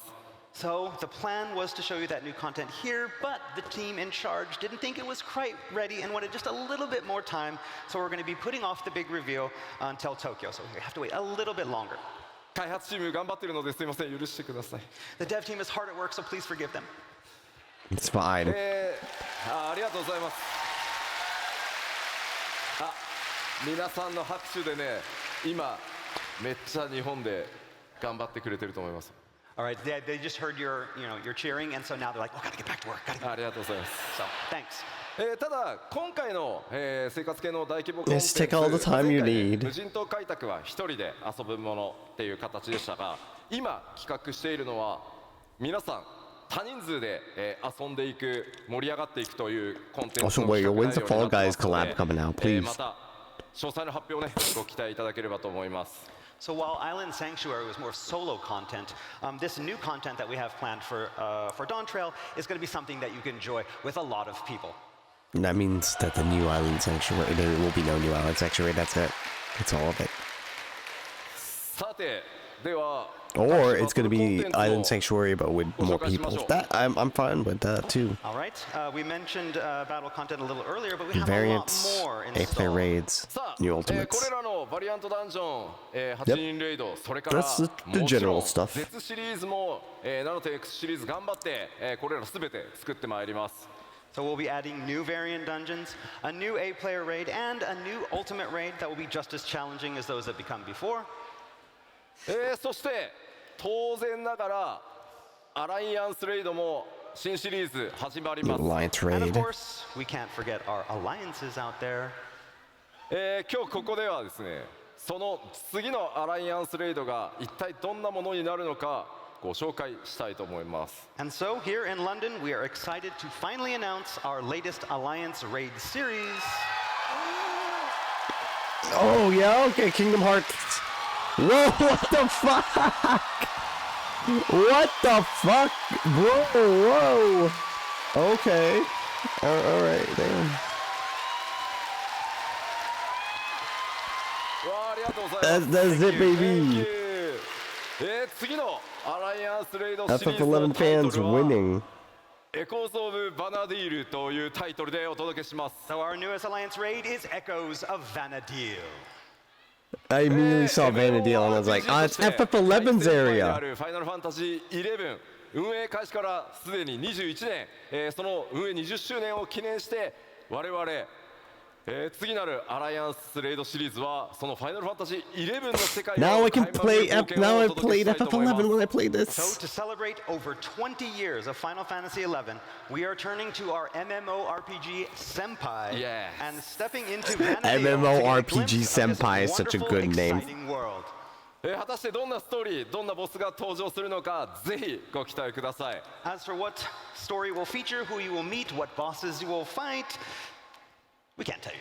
So the plan was to show you that new content here, but the team in charge didn't think it was quite ready and wanted just a little bit more time. So we're going to be putting off the big reveal until Tokyo. So we have to wait a little bit longer. 開発チーム頑張っているのですいません許してください。 The dev team is hard at work, so please forgive them. It's fine. ありがとうございます。皆さんの拍手でね今めっちゃ日本で頑張ってくれてると思います。 All right, they just heard your cheering, and so now they're like, oh, gotta get back to work. Gotta get. ありがとうございます。 So thanks. ただ今回の、生活系の大規模コンテンツ Just take all the time you 前回ね need. 無人島開拓は一人で遊ぶものっていう形でしたが今企画しているのは皆さん多人数で、遊んでいく盛り上がっていくというコンテンツ Also, の wait, 企画 when's the 内容になってます Fall の Guys で collab coming out, please? また詳細の発表をねご期待いただければと思います。 So while Island Sanctuary was more solo content, this new content that we have planned for Dawn Trail is going to be something that you can enjoy with a lot of people. That means that the new Island Sanctuary, there will be no new Island Sanctuary. That's it. That's all of it. さてでは Or it's going to コンテ be ンツを Island Sanctuary, but with more people. That I'm fine with that too. All right, we mentioned battle content a little earlier, but we have Variants, a lot more in 8-player store. raids, さあ、 new こ ultimates. れらのバリアントダンジョン、8人レイド、それから That's the もちろん general stuff. Z シリーズも、7.X シリーズ頑張って、これらすべて作ってまいります。 So we'll be adding new variant dungeons, a new 8-player raid, and a new ultimate raid that will be just as challenging as those that become before. そして当然ながらアライアンスレイドも新シリーズ始まります。 Alliance And of raid. course, we can't forget our alliances out there. 今日ここではですね、その次のアライアンスレイドが一体どんなものになるのかご紹介したいと思います。 And so here in London, we are excited to finally announce our latest Alliance Raid series. Oh yeah, okay, Kingdom Hearts. Whoa, what the fuck? What the fuck, bro? Whoa. Okay. All right, damn. わあ、ありがとうございます。 That's it, Thank you, baby. thank you. 次のアライアンスレイドシリーズ FF11 のタイト fans ルは winning. エコーズ・オブ・バナディールというタイトルでお届けします。 So our newest alliance raid is Echoes of Vanadil. I immediately saw Vanadil and I was like, ah, it's FF11's area. ファイナルファンタジー11運営開始からすでに21年、その運営20周年を記念して我々、次なるアライアンスレイドシリーズはそのファイナルファンタジー11の世界 Now I can play now I've お届 played けしたいと思います FF11 when I play So this. to celebrate over 20 years of Final Fantasy XI, we are turning to our MMORPG Senpai Yes. and stepping into Vanadil to get a MMORPG glimpse of this Senpai is such a wonderful, good name. exciting world. 果たしてどんなストーリーどんなボスが登場するのかぜひご期待ください。 As for what story will feature, who you will meet, what bosses you will fight, we can't tell you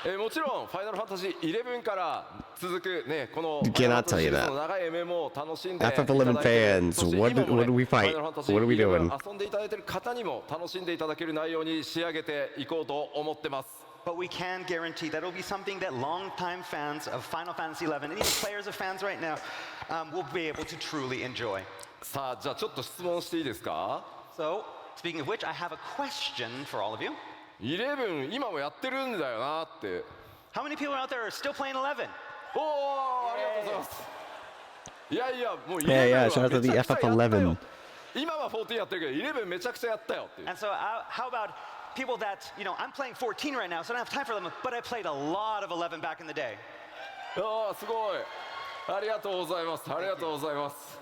that. もちろんファイナルファンタジー11から続くねこの You cannot tell you that. の長い MMO を楽しんでいただいて FF11 fans, そして what 今もね do we fight? ファイナルファンタジー What are we doing? 11遊んでいただいている方にも楽しんでいただける内容に仕上げていこうと思ってます。 But we can guarantee that it'll be something that longtime fans of Final Fantasy XI, and even players of fans right now, will be able to truly enjoy. さあじゃあちょっと質問していいですか。 So, speaking of which, I have a question for all of you. 11今もやってるんだよなって。 How many people out there are still playing 11? おおありがとうございます。いやいやもう Yeah, yeah, 11 shout は out to め the ちゃくちゃやったよ FF11. 今は14やってるけど11めちゃくちゃやったよっていう。 And so, how about people that, I'm playing 14 right now, so I don't have time for them, but I played a lot of 11 back in the day. ああすごいありがとうございますありがとうございます。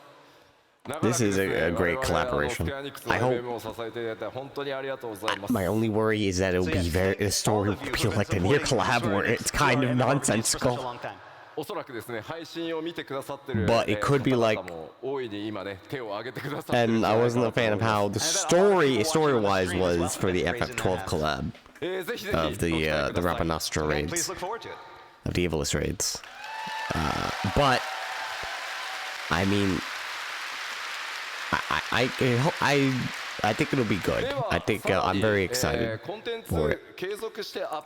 This is a great collaboration. I hope. 支えていただいて本当にありがとうございます。 My only worry is that it'll So, be yes, very thank the story all will of you feel who've like the been near supporting collab where and it's kind of enjoying our release for such a nonsensical. long time. おそらくですね配信を見てくださってる But it could be 方 like- 々も大いに今ね手を挙げてくださってるん And じゃ I ないか wasn't な a と fan 思 of います。 how the story-wise was for the FF12 collab ぜひぜひ of ご期 the 待 the ください。 Rapanastra Again, please raids, look forward to it. of the Evilist raids. But I mean, I think it'll be good. I think I'm very excited for it.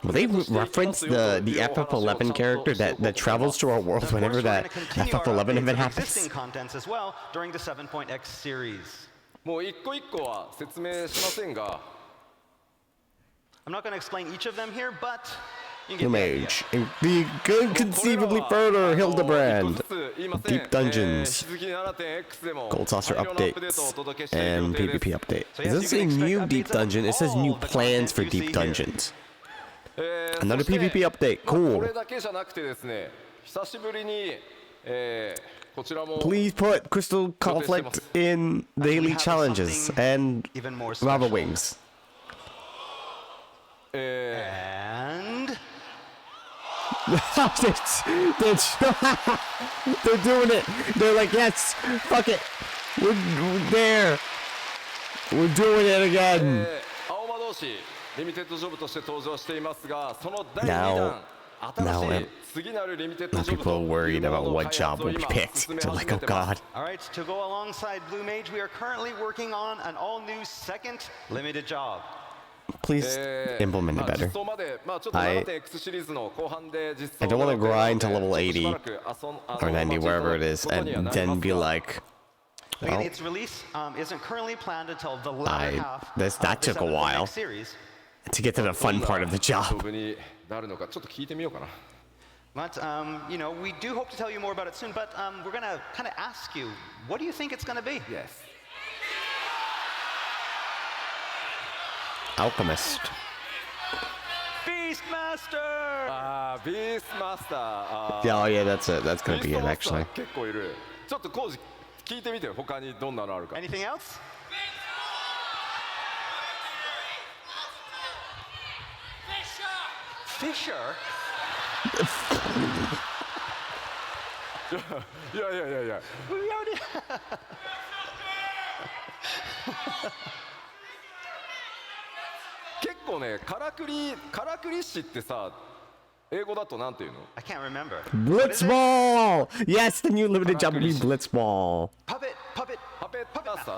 Will they reference the FF11 character that travels to our world Of whenever course, we're that gonna continue our FF11 updates event of happens? existing contents as well during the 7.x series. もう一個一個は説明しませんが I'm not going to explain each of them here, but you The can get the idea. Mage, the inconceivably further Hildebrand, Deep Dungeons, Gold Saucer updates, and PvP update. It doesn't say new Deep Dungeon, it says new plans for Deep Dungeons. Another PvP update, こ cool. れだけじゃなくてですね久しぶりに、こちらも Please put Crystal Conflict in daily challenges and Even more Lava special. Wings. And They're doing it. They're like, yes, fuck it. We're there. We're doing it again. 青魔同士リミテッドジョブとして登場していますがその第 Now- 2弾 now 新しい次なるリミテッド Now ジョブ people are という worried も about のの what 開 job 発を will be 今 picked. 進め They're 始 like, め oh てます god. all right, to go alongside Blue Mage, we are currently working on an all-new second limited job. Please implement it 実 better. 装まで、ちょっと 7.x シリーズの後半で実装 I don't wanna が行われ grind to て level 80ちょっとしばらくor 90, wherever it is, and then be like, Again, well, its release isn't currently planned until the latter I- half that of the took a while. 7.x series. to get to the fun part of the ジョ job. ブになるのかちょっと聞いてみようかな。 But, we do hope to tell you more about it soon, but we're going to kind of ask you, what do you think it's going to be? Yes. Alchemist. Beastmaster! ビースマスター。Yeah, oh yeah, that's gonna be it ビーストマスター actually. 結構いる。ちょっとコウジ聞いてみてよ他にどんなのあるか。 Anything else? Fisher? いやいやいやいや。 We already... 結構ねからくり師ってさ英語だとなんていうの？ I can't remember. What is it? Blitzball! Yes, the new limited job will be Blitzball. Puppet. パペットマスター？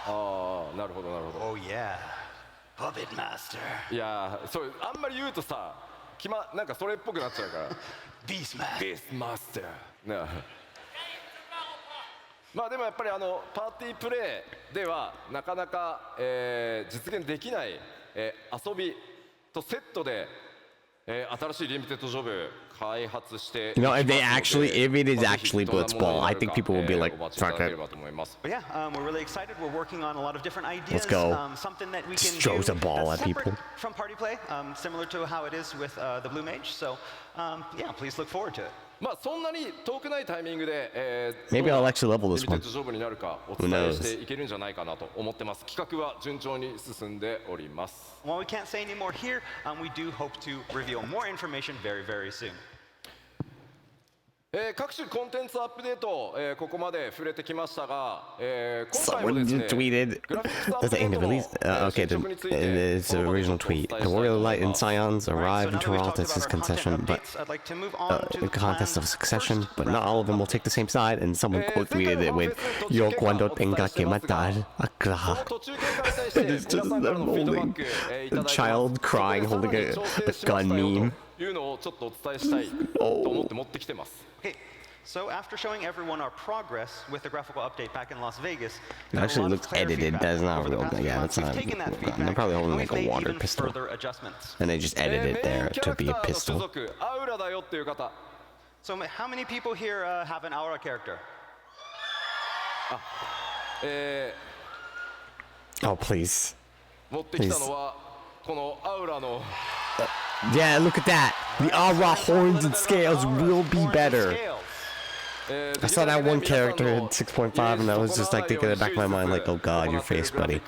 ああなるほどなるほど。 Oh, yeah. Puppet Master. いやそうあんまり言うとさなんかそれっぽくなっちゃうから。 Beastmaster. ビースマスター。なあまあでもやっぱりパーティープレイではなかなか、実現できない、遊びとセットで、新しいリミテッドジョブ開発していき You know, ます if の they で actually, if it is まあぜひ actually どんなものに Blitzball, な I る think か people will be like, お待ちいた fuck だけれ it. ばと思います But yeah, we're really excited. We're working on a lot of different ideas. Let's go. Something that we Just can throws do a ball that's at people. separate from party play, similar to how it is with the Blue Mage. So yeah, please look forward to it. まあそんなに遠くないタイミングで、Maybe どん I'll な actually level リ this ミテ one. ッドジョブになるかお Who 伝え knows? していけるんじゃないかなと思ってます。企画は順調に進んでおります。 While we can't say any more here, we do hope to reveal more information very, very soon. 各種コンテンツアップデート、ここまで触れてきましたが、今回も Someone ですね tweeted グラフィックスアッ at プ the デ end ー of ト the の release. Okay, 進捗について in its この場で original ちょっとお伝え tweet, した the いと Warrior 思い Light and ます。 Scions All right, arrive so in now that we've Toronto talked as about his our content concession, but updates, I'd like to move on to a contest the of succession, first but not all of them will take the same side. And someone quote tweeted it with "Yo cuando tenga que matar a その Kraha." 途中経過に対して It's just 皆さんからのフィードバック、いただいてます child crying, そこで holding a さらに調整しました gun よ meme. というのをちょっとお伝えしたいと思って持ってきてます。 Okay, so after showing everyone our progress with the graphical update back in Las Vegas, It actually looks edited. That's not real. Yeah, that's not. They're probably holding like a water pistol, further adjustments. and they just edited it メイン there キャラ to ク be タ a ーの種 pistol. 族アウラだよっていう方 So how many people here have an aura character? Oh please. 持ってきたのはこのアウラの Yeah, look at that. The aura horns and scales will be better. I saw that one character in 6.5 and I was just like thinking in the back of my mind like, oh god, your face, buddy.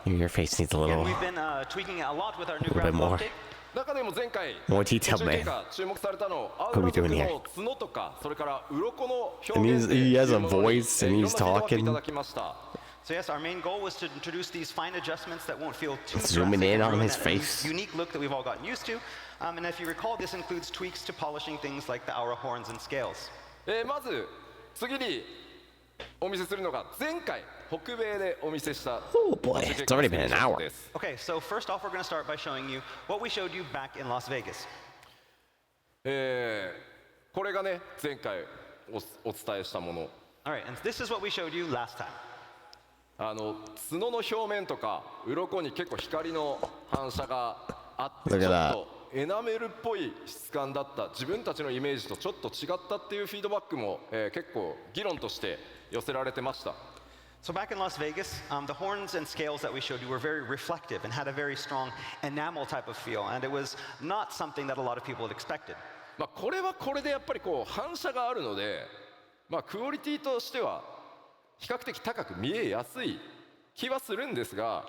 Your face needs a And little, we've been tweaking it a lot with our new little bit graphical more. update. 中でも前回 More detailed, 途中経過注目されたのアウラ族の角とかそれから鱗の表 And 現 he has a というものに voice and いろんな he's フィードバックい talking. ただきました So yes, our main goal was to introduce these fine adjustments that won't feel too Zooming drastic in and on ruin his that face. unique look that we've all gotten used to. And if you recall, this includes tweaks to polishing things like the aura horns and scales. まず次にお見せするのが前回北米でお見せした Oh boy, it's already been an hour. です Okay, so first off, we're going to start by showing you what we showed you back in Las Vegas. これがね前回お伝えしたもの All right, and this is what we showed you last time. 角の表面とか鱗に結構光の反射があってちょ Look っ at that. とエナメルっぽい質感だった自分たちのイメージとちょっと違ったっていうフィードバックも、結構議論として寄せられてました So back in Las Vegas, the horns and scales that we showed you were very reflective and had a very strong enamel type of feel, and it was not something that a lot of people had expected. まあこれはこれでやっぱりこう反射があるので、まあ、クオリティとしては比較的高く見えやすい気はするんですが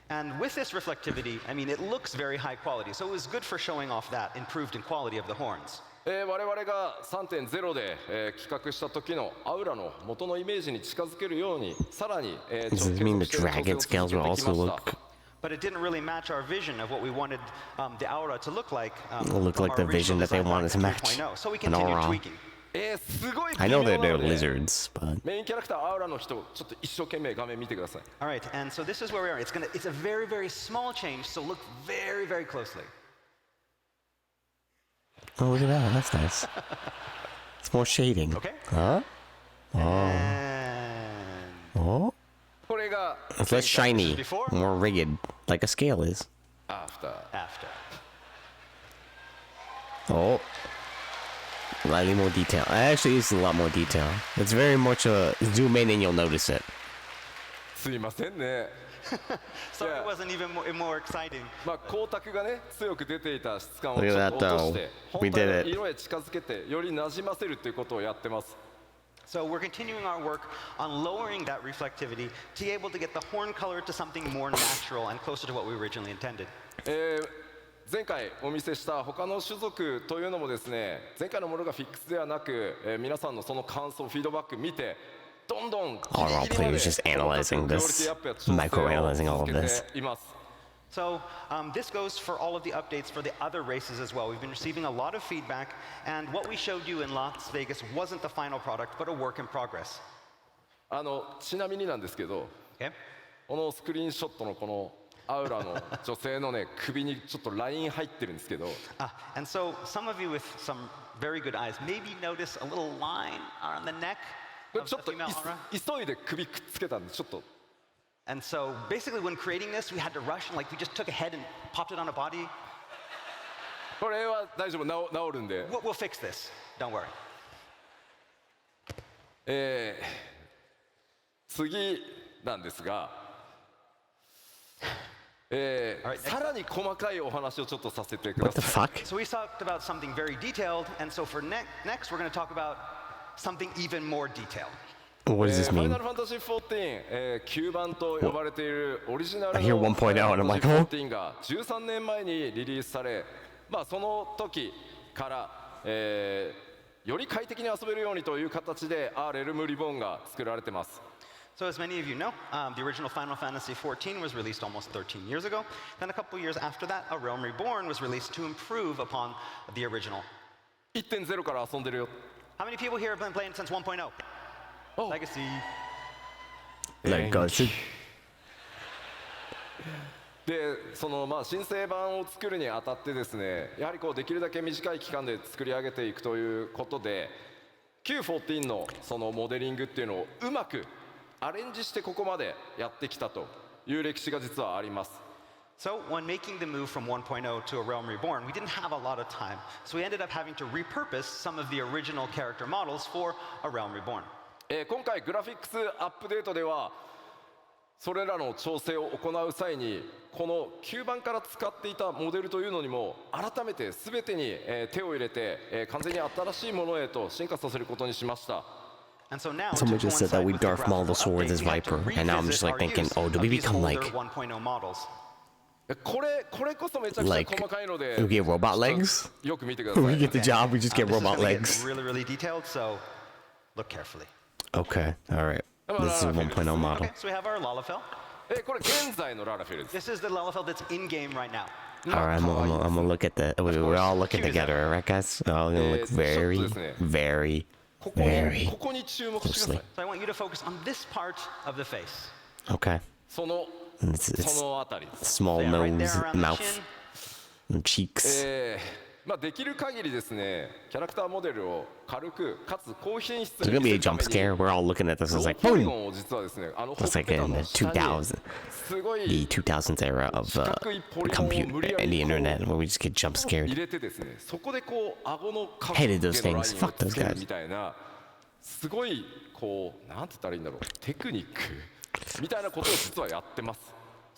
And with this reflectivity, I mean, it looks very high quality, so it was good for showing off that improved in quality of the horns. 我々が 3.0 で、企画した時のアウラの元のイメージに近づけるようにさらに、Does this mean the dragon scales will also look But it didn't really match our vision of what we wanted the aura to look like. look from like our the original vision that they design wanted to back match in 2.0. So we an continued aura? tweaking. すごい I 微 know 妙 that な they're ので lizards, but メインキャラクターアウラの人ちょっと一生懸命画面見てください All right, and so this is where we are. It's a very, very small change, so look very, very closely. oh look at that, that's nice. It's more shading. Okay. Huh? And Oh, これが it's less shiny, before? more rigged, like a scale is. アフター after. Oh. Slightly more detail. Actually, it's a lot more detail. It's very much a zoom in and you'll notice it. すいませんね So Yeah. it wasn't even more exciting. まあ光沢がね強く出ていた質感を Look ちょ at っと that, 落として though. 本 We 体 did の it. 色へ近づけてよりなじませるっていうことをやってます So we're continuing our work on lowering that reflectivity to be able to get the horn color to something more natural and closer to what we originally intended. 前回お見せした他の種族というのもですね前回のものがフィックスではなく、皆さんのその感想フィードバック見てどんどんギリギリまで players just analyzing クオリ this, ティアップや調整を microanalyzing all of 続 this. けています So this goes for all of the updates for the other races as well. We've been receiving a lot of feedback, and what we showed you in Las Vegas wasn't the final product, but a work in progress. ちなみになんですけど Okay? このスクリーンショットのこのアウラの女性のね首にちょっとライン入ってるんですけど And so some of you with some Very good eyes. Maybe notice a little line on the neck これ of ちょ the っと female aura. 急いで首くっつけたんでちょっと And so basically when creating this, we had to rush and like we just took a head and popped it on a body. これは大丈夫治るんで We'll fix this. Don't worry. 次なんですが、さらに細かいお話をちょっとさせてくだ What the さい。 fuck? So we talked about something very detailed, and so for next we're going to talk about something even more detailed. What does this ファイ mean? ナルファンタジー14、9番と呼ばれているオリジナル I の hear 1.0 and I'm like, ファイナルファンタジー14が13年前にリリースされ、まあ、その時から、より快適に遊べるようにという形で Realm Reborn が作られてます。So as many of you know, the original Final Fantasy XIV was released almost 13 years ago. Then a couple years after that, A Realm Reborn was released to improve upon the original. 1.0 から遊んでるよ。 How many people here have been playing since 1.0? Oh. Legacy. Legacy. でそのまあ新生版を作るにあたってですね、やはりこうできるだけ短い期間で作り上げていくということで Q14 のそのモデリングっていうのをうまくアレンジしてここまでやってきたという歴史が実はあります。 So when making the move from 1.0 to A Realm Reborn, we didn't have a lot of time. So we ended up having to repurpose some of the original character models for A Realm Reborn. 今回グラフィックスアップデートではそれらの調整を行う際にこの9番から使っていたモデルというのにも改めて全てに手を入れて完全に新しいものへと進化させることにしました。 And so now, Someone to just said that coincide we with the Darth Maul the graphical sword update, as we had to Viper, and now I'm just revisit like our thinking, use oh, do of we these become older like 1.0 models. これこそめちゃくちゃ Like, 細かいので we get robot legs? よく見てください。 When we get the job, we just get This is robot gonna get legs. really, really detailed, so look carefully. Okay, alright. This is a 1.0 model. Okay, so we have our Lalafell. これ現在のララフェルです。 This is the Lalafell that's in game right now. Alright, I'm gonna look at the. We're all looking together, right, guys? We're all gonna look very, very, ここに very ここに注目してください。 So I want you to focus on this part of the face. okay. その It's そのあたりです。 small There, right nose, there around the mouth, chin. and cheeks. まあできる限りですね、キャラクターモデルを軽くかつ高品質 There's に gonna be a 見せるた jump め scare. に We're all looking at this. ロ It's ー like, ポリゴ boom. ンを実はですね、ほっ It's ぺ like た in の the 下に 2000s, すご the い 2000s era of compute and the internet, where we just get jump 入 scared. れてですね、そこでこう顎の角 Hated those のラインを things. Fuck those つける guys. みたいな、すごいこうなんて言ったらいいんだろう、テクニックみたいなことを実はやってます。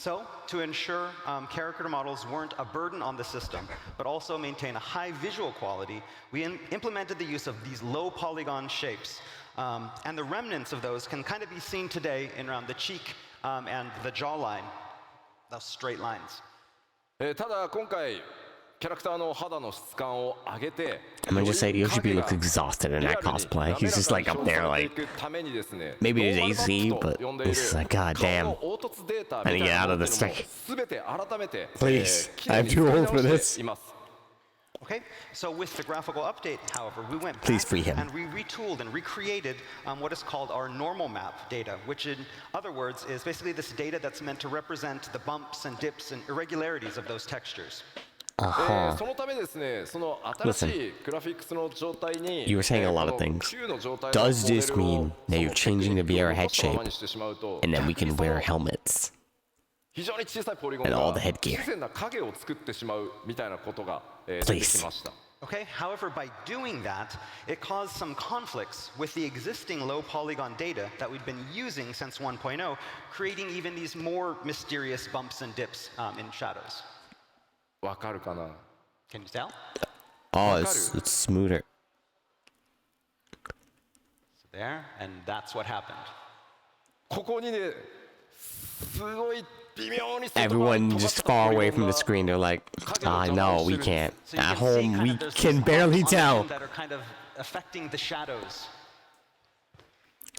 So, to ensure character models weren't a burden on the system, but also maintain a high visual quality, we implemented the use of these low polygon shapes. And the remnants of those can kind of be seen today in around the cheek and the jawline, those straight lines. ただ今回キャラクターの肌の質感を上げて I'm gonna just say Yoshi looks exhausted in that cosplay. He's just like up there, like maybe it's AC, but it's like, god damn. I need to get out of this thing. Please, I'm too old for this. Okay, so with the graphical update, however, we went Please back free him. and we retooled and recreated what is called our normal map data, which in other words is basically this data that's meant to represent the bumps and dips and irregularities of those textures. そのためですね、その新しいグラフィックスの状態に You were saying a lot of things. Does this mean that you're changing the VR head shape and then we can wear helmets? 非常に小さいポリゴン And all が the headgear. 不自然な影を作ってしまうみたいなことが出てきました。 Okay, however, by doing that, it caused some conflicts with the existing low polygon data that we'd been using since 1.0, creating even these more mysterious bumps and dips in shadows. わかるかな？ Can you tell? Oh, it's smoother. So there, and that's what happened. ここにね、すごい微妙に Everyone just far away from the screen. They're like, no, we can't. So you At can see home, kind we of there's can these barely bumps on tell. them that are kind of affecting the shadows.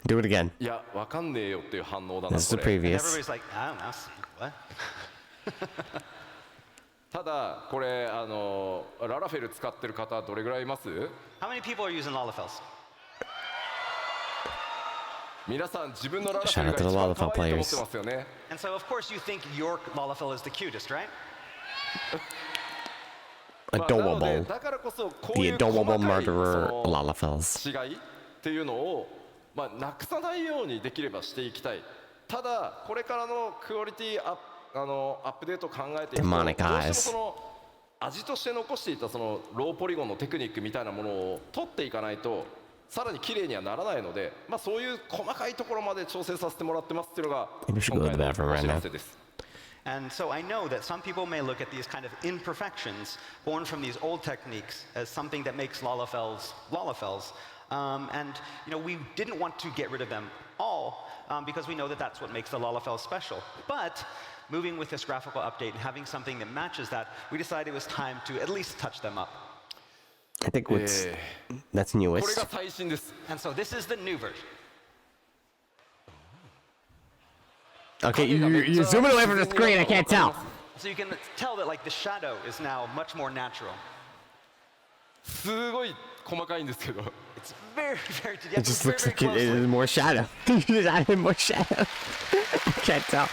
Do it again. いや、わかんねえよっていう反応だな This is こ the れ。 And previous. everybody's like, I don't know, what? ただこれララフェル使ってる方どれぐらいいます？ How many people are using Lalafels? 皆さん自分のララフェ Shout ル out が to the 一番 Lalafell 可愛いと思って players. ますよね。 And so, of course, you think your Lalafell is the cutest, right? adorable, だからこそこう the いう細 adorable かい murderer その Lalafels. 違いっていうのを、なくさないようにできればしていきたい。ただこれからのクオリティアップデートを考えていくと、どう Demonic しても eyes. その味として残していたそのローポリゴンのテクニックみたいなものを取っていかないとさらに綺麗にはならないので、そういう細かいところまで調整させてもらってますっていうのが Maybe we should 今 go to 回 the の bathroom お知 right ら now. せです。And so I know that some people may look at these kind of imperfections born from these old techniques as something that makes Lalafels Lalafels. And we didn't want to get rid of them all because we know that that's what makes the Lalafels special. But moving with this graphical update and having something that matches that, we decided it was time to at least touch them up. I think that's これ newest. が最新です。 And so this is the new version. Okay, you're zooming away from the screen. I can't tell. So you can tell that like the shadow is now much more natural. すごい細かいんですけど。 It's very, very, you It have to just look looks very, like very it is closely. more shadow. You just added more shadow. I can't tell.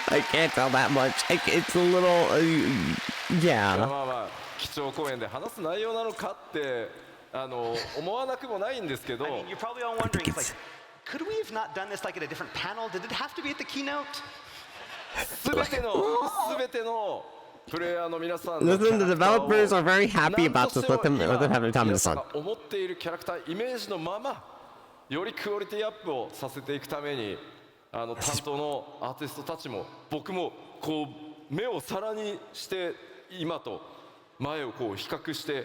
I can't tell that much. It's a little, ま yeah. あ基調講演で話す内容なのかって思わなくもないんですけど、 I mean, you're probably all wondering, it's like, could we have not done this like at a different panel? Did it have to be at the keynote? すべてのプレイヤーの皆さん Listen, the developers are very happy 何 about と this. して Let も them 今 have their time in 皆 the さん sun. が思っているキャラクターイメージのままよりクオリティアップをさせていくために担当のアーティストたちも僕もこう目を皿にして今と前をこう比較して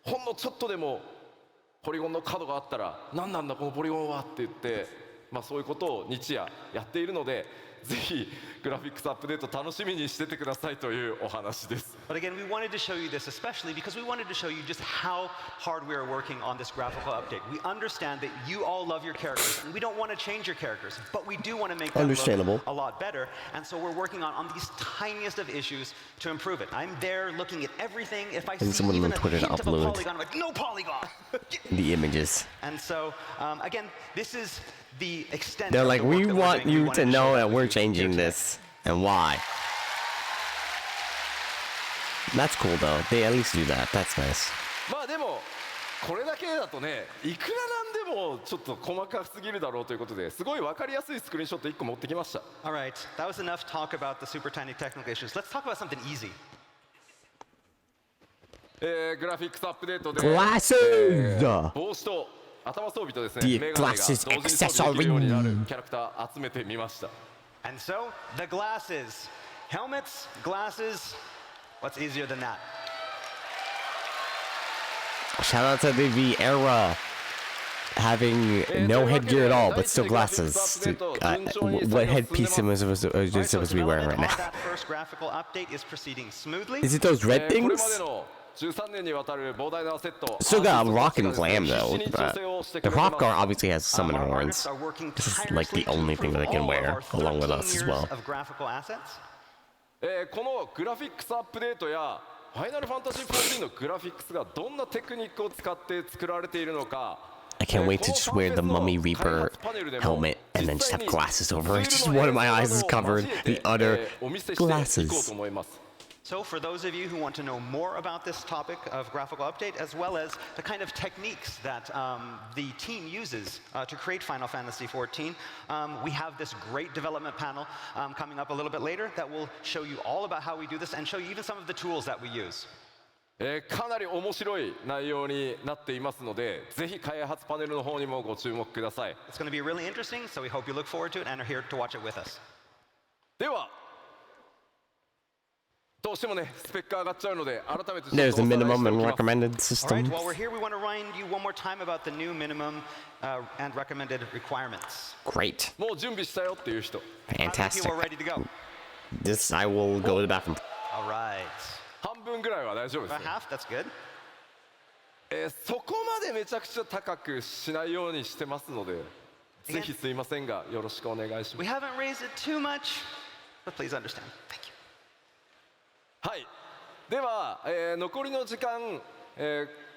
ほんのちょっとでもポリゴンの角があったら何なんだこのポリゴンはって言って、そういうことを日夜やっているのでぜひグラフィックスアップデート楽しみにしててくださいというお話です。 But again, we wanted to show you this especially because we wanted to show you just how hard we are working on this graphical update. We understand that you all love your characters, and we don't want to change your characters, but we do want to make them Understandable. look a lot better. And so we're working on these tiniest of issues to improve it. I'm there looking at everything. If I see someone even will a put it hint of a upload. polygon, I'm like, no polygon! The images. And so, again, this is the extent They're of like, the work we that we're want doing. We you wanted to show know that with we're you here changing today. this and why. That's cool though. They at least do that. That's nice. でもこれだけだとねいくらなんでもちょっと細かすぎるだろうということですごい分かりやすいスクリーンショット1個持ってきました。 All right, that was enough talk about the super tiny technical issues. Let's talk about something easy. グラフィックスアップデートで Glasses! 帽子と頭装備とですね The メガネが同時に glasses 装備できるようになる accessory. キャラクター集めてみました。 And so, the glasses. Helmets, glasses, what's easier than that? Shout out to the V era. Having no headgear at all, but still glasses. What headpiece am I supposed to be wearing right now? That first graphical update is proceeding smoothly. Is it those red これま things? での13年にわたる膨大なセット Still got rock and アーティストたちが glam です though. ね必死に調整をしてく The れてます rock guard obviously has summon Our horns. artists are working This is like the tirelessly to only thing that they improve can all of wear our along with 13 us as years well. of graphical assets. このグラフィックスアップデートやファイナルファンタジー14のグラフィックスがどんなテクニックを使って作られているのか I can't wait to just wear the Mummy Reaper helmet and then just have glasses over it. Just one of my eyes is covered, the other glasses. So for those of you who want to know more about this topic of graphical update, as well as the kind of techniques that the team uses to create Final Fantasy XIV, we have this great development panel coming up a little bit later that will show you all about how we do this and show you even some of the tools that we use. かなり面白い内容になっていますので、ぜひ開発パネルの方にもご注目ください。 It's going to be really interesting, so we hope you look forward to it and are here to watch it with us. では、どうしてもね、スペックが上がっちゃうので、改めて There's a minimum and おさらいしておきます。 recommended All right, system. while we're here, we want to remind you one more time about the new minimum and recommended requirements. Great. もう準備したよっていう人。 How many Fantastic. people are ready to go? This, I will go to the bathroom. All right. 半分ぐらいは大丈夫です About ね。 half, that's good. そこまでめちゃくちゃ高くしないようにしてますので、ぜひすいませんがよろしくお願いしま We す。 haven't raised it too much, but please understand. Thank you. はい。では、残りの時間、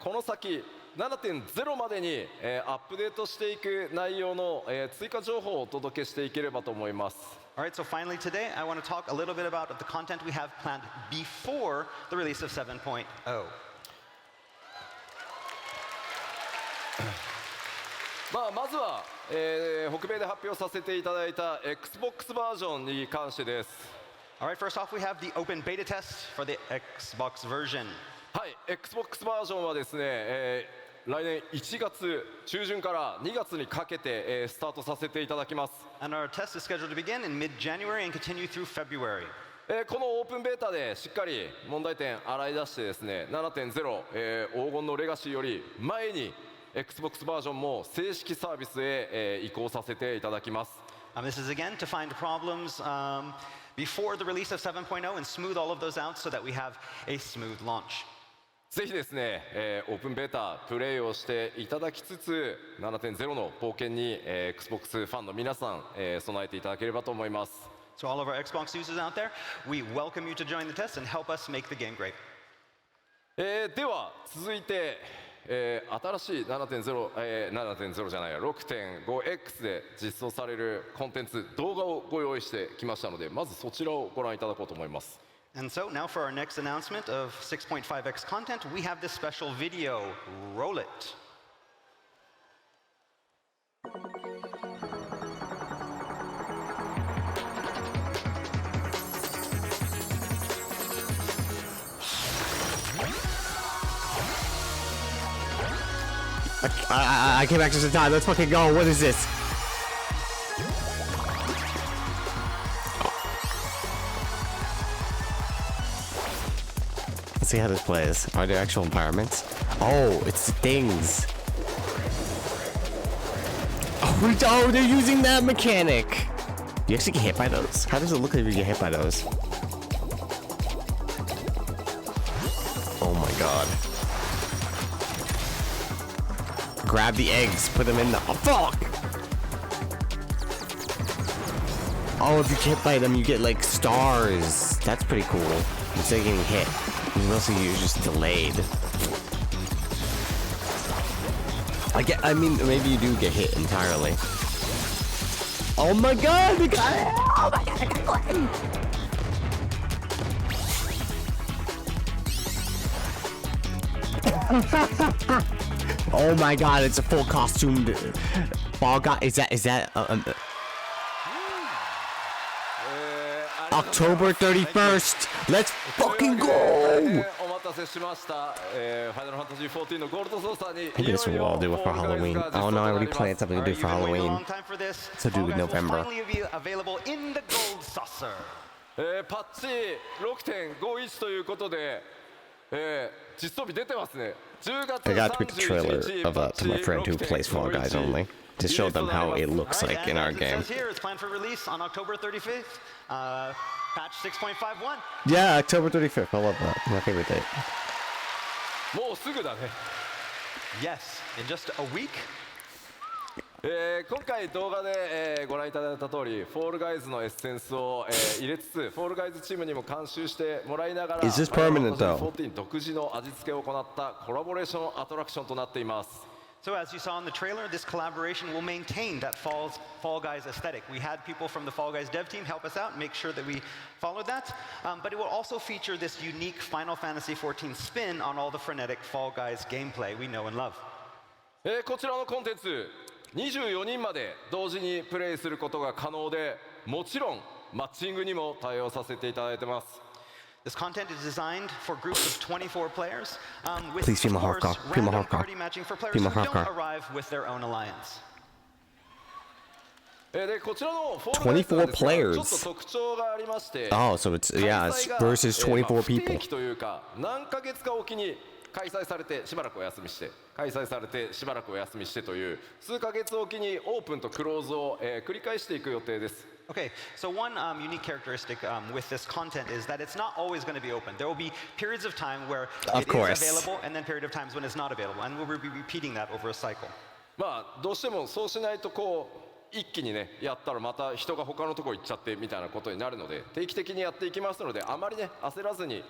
この先 7.0 までに、アップデートしていく内容の、追加情報をお届けしていければと思います。All right, so finally today, I want to talk a little bit about the content we have planned before the release of 7.0. まずは、北米で発表させていただいた Xbox バージョンに関してです。All right, first off, we have the open beta test for the Xbox version. はい、Xbox バージョンはですね、来年1月中旬から2月にかけて、スタートさせていただきます。And our test is scheduled to begin in mid-January and continue through February. このオープンベータでしっかり問題点洗い出してですね、7.0、黄金のレガシーより前に Xbox バージョンも正式サービスへ、移行させていただきます。This is again to find problems before the release of 7.0 and smooth all of those out so that we have a smooth launch. ぜひですね、オープンベータプレイをしていただきつつ 7.0 の冒険に、Xbox ファンの皆さん、備えていただければと思います。So all of our Xbox users out there, we welcome you to join the test and help us make the game great. では続いて、新しい 7.0 じゃないや 6.5X で実装されるコンテンツ動画をご用意してきましたので、まずそちらをご覧いただこうと思います。And so now for our next announcement of 6.5x content, we have this special video. Roll it. I came back just in time. Let's fucking go. What is this? Let's see how this plays. Are there actual environments? Oh, it's things. Oh, they're using that mechanic. You actually get hit by those? How does it look if you get hit by those? Oh my god. Grab the eggs, put them in the... Oh, fuck! Oh, if you get hit by them, you get, like, stars. That's pretty cool. Instead of getting hit. Mostly you're just delayed. I mean, maybe you do get hit entirely. Oh my god! We got it! Oh my god, I got Glenn! Oh my god, it's a full costumed ball guy. Is that October 31st. Let's fucking go! Maybe this is what I'll do for Halloween. Oh no, I already planned something to do for Halloween. So do it November. パッチ 6.51 ということで、実装日出てますね。10月 I got to pick the trailer of to my friend who plays Fall Guys only to show them how it looks like in our game. Here, it's planned for release on October 35th. Patch 6.51. Yeah, October 35th. I love that. My favorite date. もうすぐだね。Yes, in just a week. 今回動画で、ご覧いただいた通り、フォールガイズのエッセンスを、入れつつ、フォールガイズチームにも監修してもらいながら、Is this permanent though? 14独自の味付けを行ったコラボレーションアトラクションとなっています。So as you saw in the trailer, this collaboration will maintain that Fall Guys aesthetic. We had people from the Fall Guys dev team help us out, make sure that we followed that. But it will also feature this unique Final Fantasy XIV spin on all the frenetic Fall Guys gameplay we know and love. こちらのコンテンツ、24人まで同時にプレイすることが可能で、もちろんマッチングにも対応させていただいてます。This content is designed for groups of 24 players, with Please, of course, random party matching for players who don't arrive with their own alliance. でこちらのフォールガイズはですね、ちょっと特徴がありまして、 Oh, so it's yeah, it's versus 24 不定 people. 期というか、何ヶ月かおきに開催されてしばらくお休みして、開催されてしばらくお休みしてという数ヶ月おきにオープンとクローズを、繰り返していく予定です。Okay, so one unique characteristic with this content is that it's not always going to be open. There will be periods of time where it is available and then period of times when it's not available. And we'll be repeating that over a cycle. まあどうしてもそうしないとこ一気にねやったらまた人が他のとこ行っちゃってみたいなことになるので、定期的にやっていきますので、あまりね焦らずに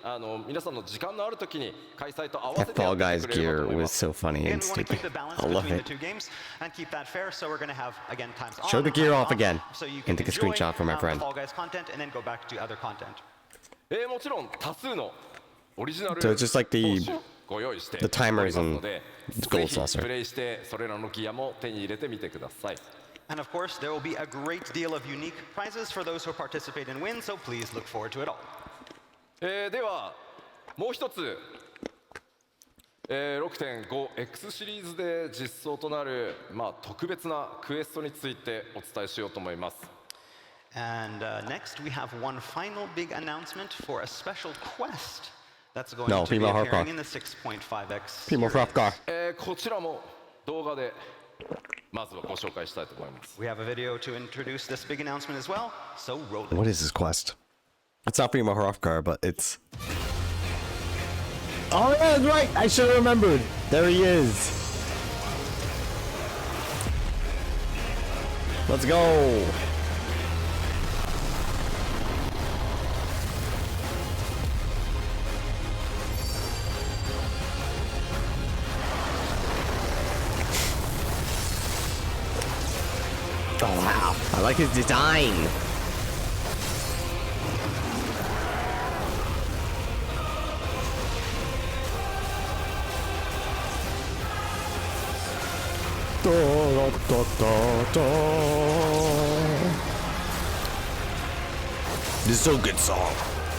皆さんの時間のある時に開催と合わせ That てや Fall って Guys くれればと gear 思いま was す。 so funny Again, and we want to stupid. keep the balance I love between the it. two games and keep that fair. So we're going to have again times Show on, the gear times off off, again, so you and can take a enjoy, screenshot for my the friend. Fall Guys content and then go back to other content. もちろん多数のオリジナル So it's just like the- 投手ご用意して the timers おりますので、 and ぜ goal ひ saucer. プレイしてそれらのギアも手に入れてみてください。 And of course, there will be a great deal of unique prizes for those who participate and win, so please look forward to it all. ではもう一つ、6.5X シリーズで実装となる、特別なクエストについてお伝えしようと思います。 And next, we have one final big announcement for a special quest that's going No, to be female appearing Hardcore. in the 6.5X People series. Rough Car. こちらも動画でまずはご紹介したいと思います。 We have a video to introduce this big announcement as well, so roll it. What is this quest? It's not Primo Car, but it's. Oh yeah, that's right. I should have remembered. There he is. Let's go. Oh wow, I like his design. Da, da, da, da. This is so good song.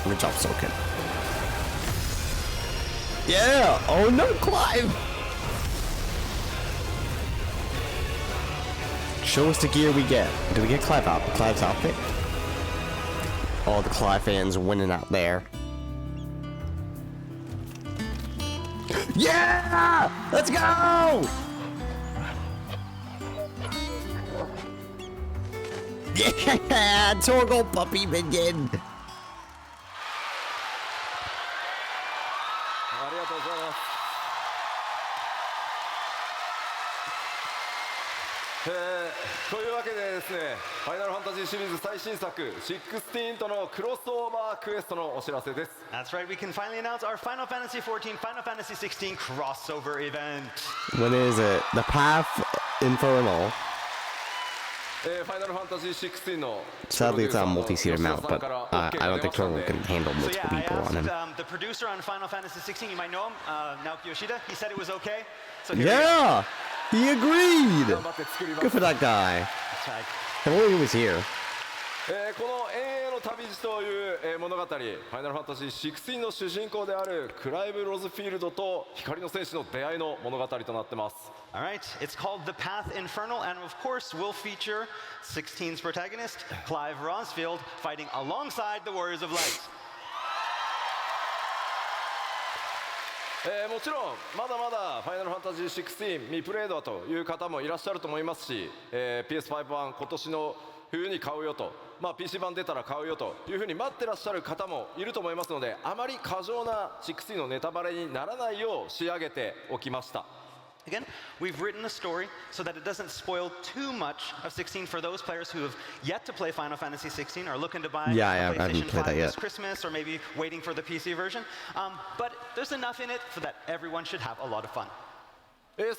Good job, Soken. Yeah! Oh no, Clive! Show us the gear we get. Do we get Clive's outfit? All the Clive fans winning out there. Yeah! Let's go! Yeah! Torgal Puppy Minion! ありがとうございます。というわけでですね、ファイナルファンタジーシリーズ最新作16とのクロスオーバークエストのお知らせです。 That's right, we can finally announce our Final Fantasy XIV, Final Fantasy XVI crossover event. When is it? The Path Infernal. ファイナルファンタジー16の Sadly, it's not a プロデューサーの multi-seater 吉田 mount, さん but から I OK が don't 出 think ましたん Torgal で can handle So multiple yeah, I people on him. asked the producer on Final Fantasy XVI, you might know him, Naoki Yoshida. He said it was okay. So here we go. Yeah! He agreed! 頑張って作りま Good す。 for that guy. That's right. If only he was here. この永遠の旅路という物語、ファイナルファンタジー16の主人公であるクライブ・ロズフィールドと光の戦士の出会いの物語となってます。 All right, it's called The Path Infernal, and of course, will feature 16's protagonist, Clive Rosfield, fighting alongside the Warriors of Light. もちろんまだまだファイナルファンタジー16未プレイドという方もいらっしゃると思いますし、PS5 版今年の冬に買うよと、PC 版出たら買うよというふうに待ってらっしゃる方もいると思いますので、あまり過剰な16のネタバレにならないよう仕上げておきました。 Again, we've written a story so that it doesn't spoil too much of 16 for those players who have yet to play Final Fantasy 16 or looking to buy Yeah, a I haven't PlayStation played 5 that yet. this Christmas or maybe waiting for the PC version. But there's enough in it so that everyone should have a lot of fun.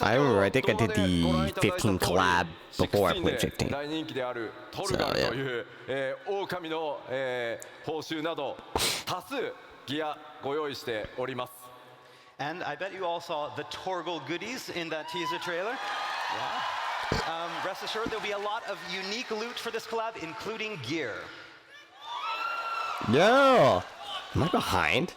I remember, I think I did the 15 collab before I played 15. 大人気であるトルガルという、狼の、報酬など多数ギアご用意しております。 And I bet you all saw the Torgal goodies in that teaser trailer. Yeah. Rest assured, there'll be a lot of unique loot for this collab, including gear. Yeah! Am I behind?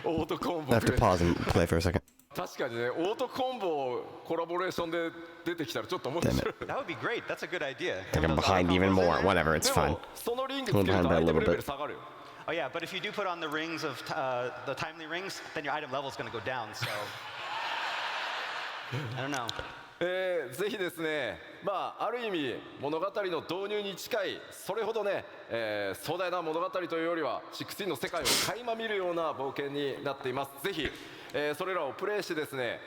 オートコン I ボ have to pause and play for a second. 確かにね、オートコンボコラボレーションで出てきたらちょっと面白い。 That would be great. That's a good idea. I think I'm Those behind auto even combos in more. there. Whatever, it's で fine. もそのリングつ I'm ける behind と by ア a イテム little レベル bit. 下がるよ。 Oh yeah, but if you do put on the rings of the timely rings, then your item level is going to go down. So I don't know. ぜひですね、ある意味物語の導入に近いそれほどね、壮大な物語というよりは16の世界を垣間見るような冒険になっています。ぜひ、それらをプレイしてですね、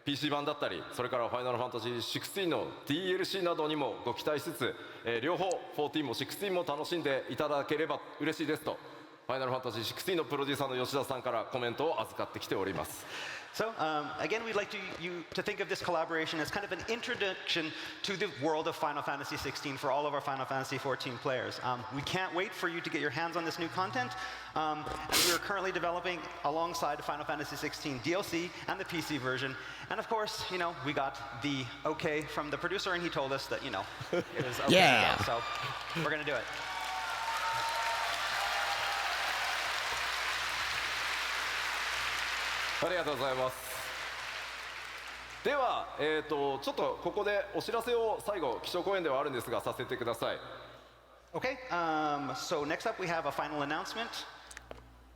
PC 版だったり、それからファイナルファンタジー16の DLC などにもご期待しつつ、両方14も16も楽しんでいただければ嬉しいですと、ファイナルファンタジー16のプロデューサーの吉田さんからコメントを預かってきております。So again, we'd like you to think of this collaboration as kind of an introduction to the world of Final Fantasy 16 for all of our Final Fantasy 14 players. We can't wait for you to get your hands on this new content. And we are currently developing alongside Final Fantasy 16 DLC and the PC version. And of course, we got the okay from the producer, and he told us that, it was okay. Yeah. So we're going to do it. ありがとうございます。では、ちょっとここでお知らせを最後、基調講演ではあるんですが、させてください。Okay, so next up we have a final announcement.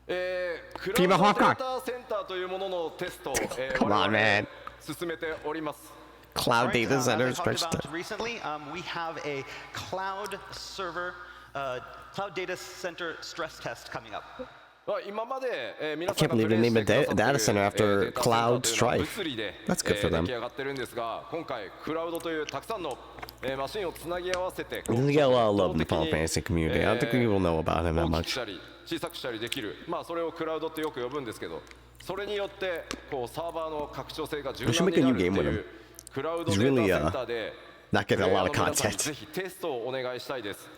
クラウドデータセンターというもののテストを、Come on, man. 進めております。Cloud Right, data as I centers, talked about recently, we have a cloud server, cloud data center stress test coming up. 今まで、皆 I さん can't が believe プ they レイし named て a くださってい data る center after データセンター Cloud というのは Strife. 物理で That's good for 出 them. 来上がってるんですが、今回クラウドというたくさんのマシンをつなぎ合わせて、 He doesn't get a lot of love in the Final Fantasy community. I don't think people know about him that 大きく much. したり小さくしたりできる、それをクラウドってよく呼ぶんですけど、それによってサーバーの拡張性が柔軟になるっていうクラウドデータセンターで Not getting a lot of 皆さん content. ぜひテストをお願いしたいです。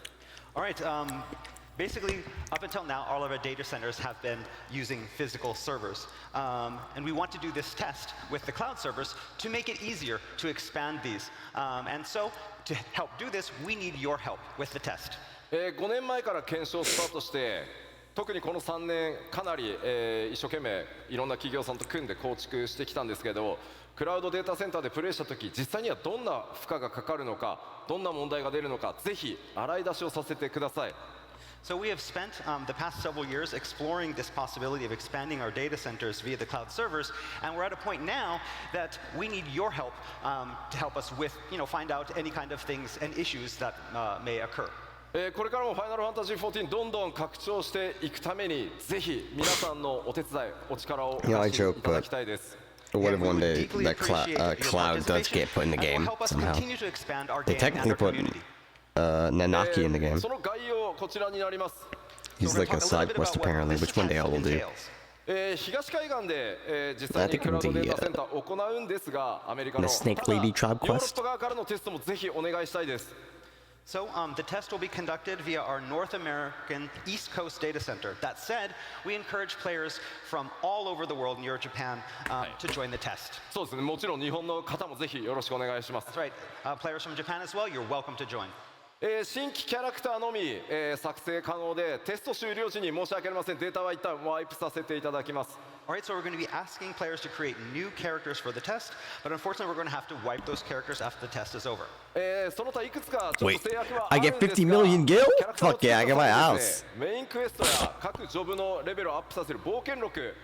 All right. Basically, up until now, all of our data centers have been using physical servers. And we want to do this test with the cloud servers to make it easier to expand these. And so, to help do this, we need your help with the test. 5年前から検証スタートして、特にこの3年かなり、一生懸命いろんな企業さんと組んで構築してきたんですけど、クラウドデータセンターでプレイした時、実際にはどんな負荷がかかるのか、どんな問題が出るのか、ぜひ洗い出しをさせてください。So we have spent the past several years exploring this possibility of expanding our data centers via the cloud servers, and we're at a point now that we need your help to help us with, find out any kind of things and issues that may occur. これからもファイナルファンタジー14どんどん拡張していくために、ぜひ皆さんのお手伝い、お力をお貸しいただきたいです。What if one day that cloud does get put in the game somehow? They technically put Nanaki in the game. その概要こちらになります。 He's like a side quest apparently, which one day I will do. 東海岸で、実際にクラウドデータセンターを行うんですが、アメリカの The Snake Lady Tribe ヨーロ quest? ッパ側からのテストもぜひお願いしたいです。So the test will be conducted via our North American East Coast data center. That said, we encourage players from all over the world near Japan to join the test. そうですね、もちろん日本の方もぜひよろしくお願いします。 That's right. Players from Japan as well, you're welcome to join. 新規キャラクターのみ、作成可能で、テスト終了時に申し訳ありません、データは一旦ワイプさせていただきます。All right, so we're going to be asking players to create new characters for the test, but unfortunately we're going to have to wipe those characters after the test is over. その他いくつかちょっ Wait, と制約はあ I るん get ですが、 50 million gil? キャラクターを Fuck yeah, I got my 作る際にです house. ね、メインクエストや各ジョブのレベルをアップさせる冒険録、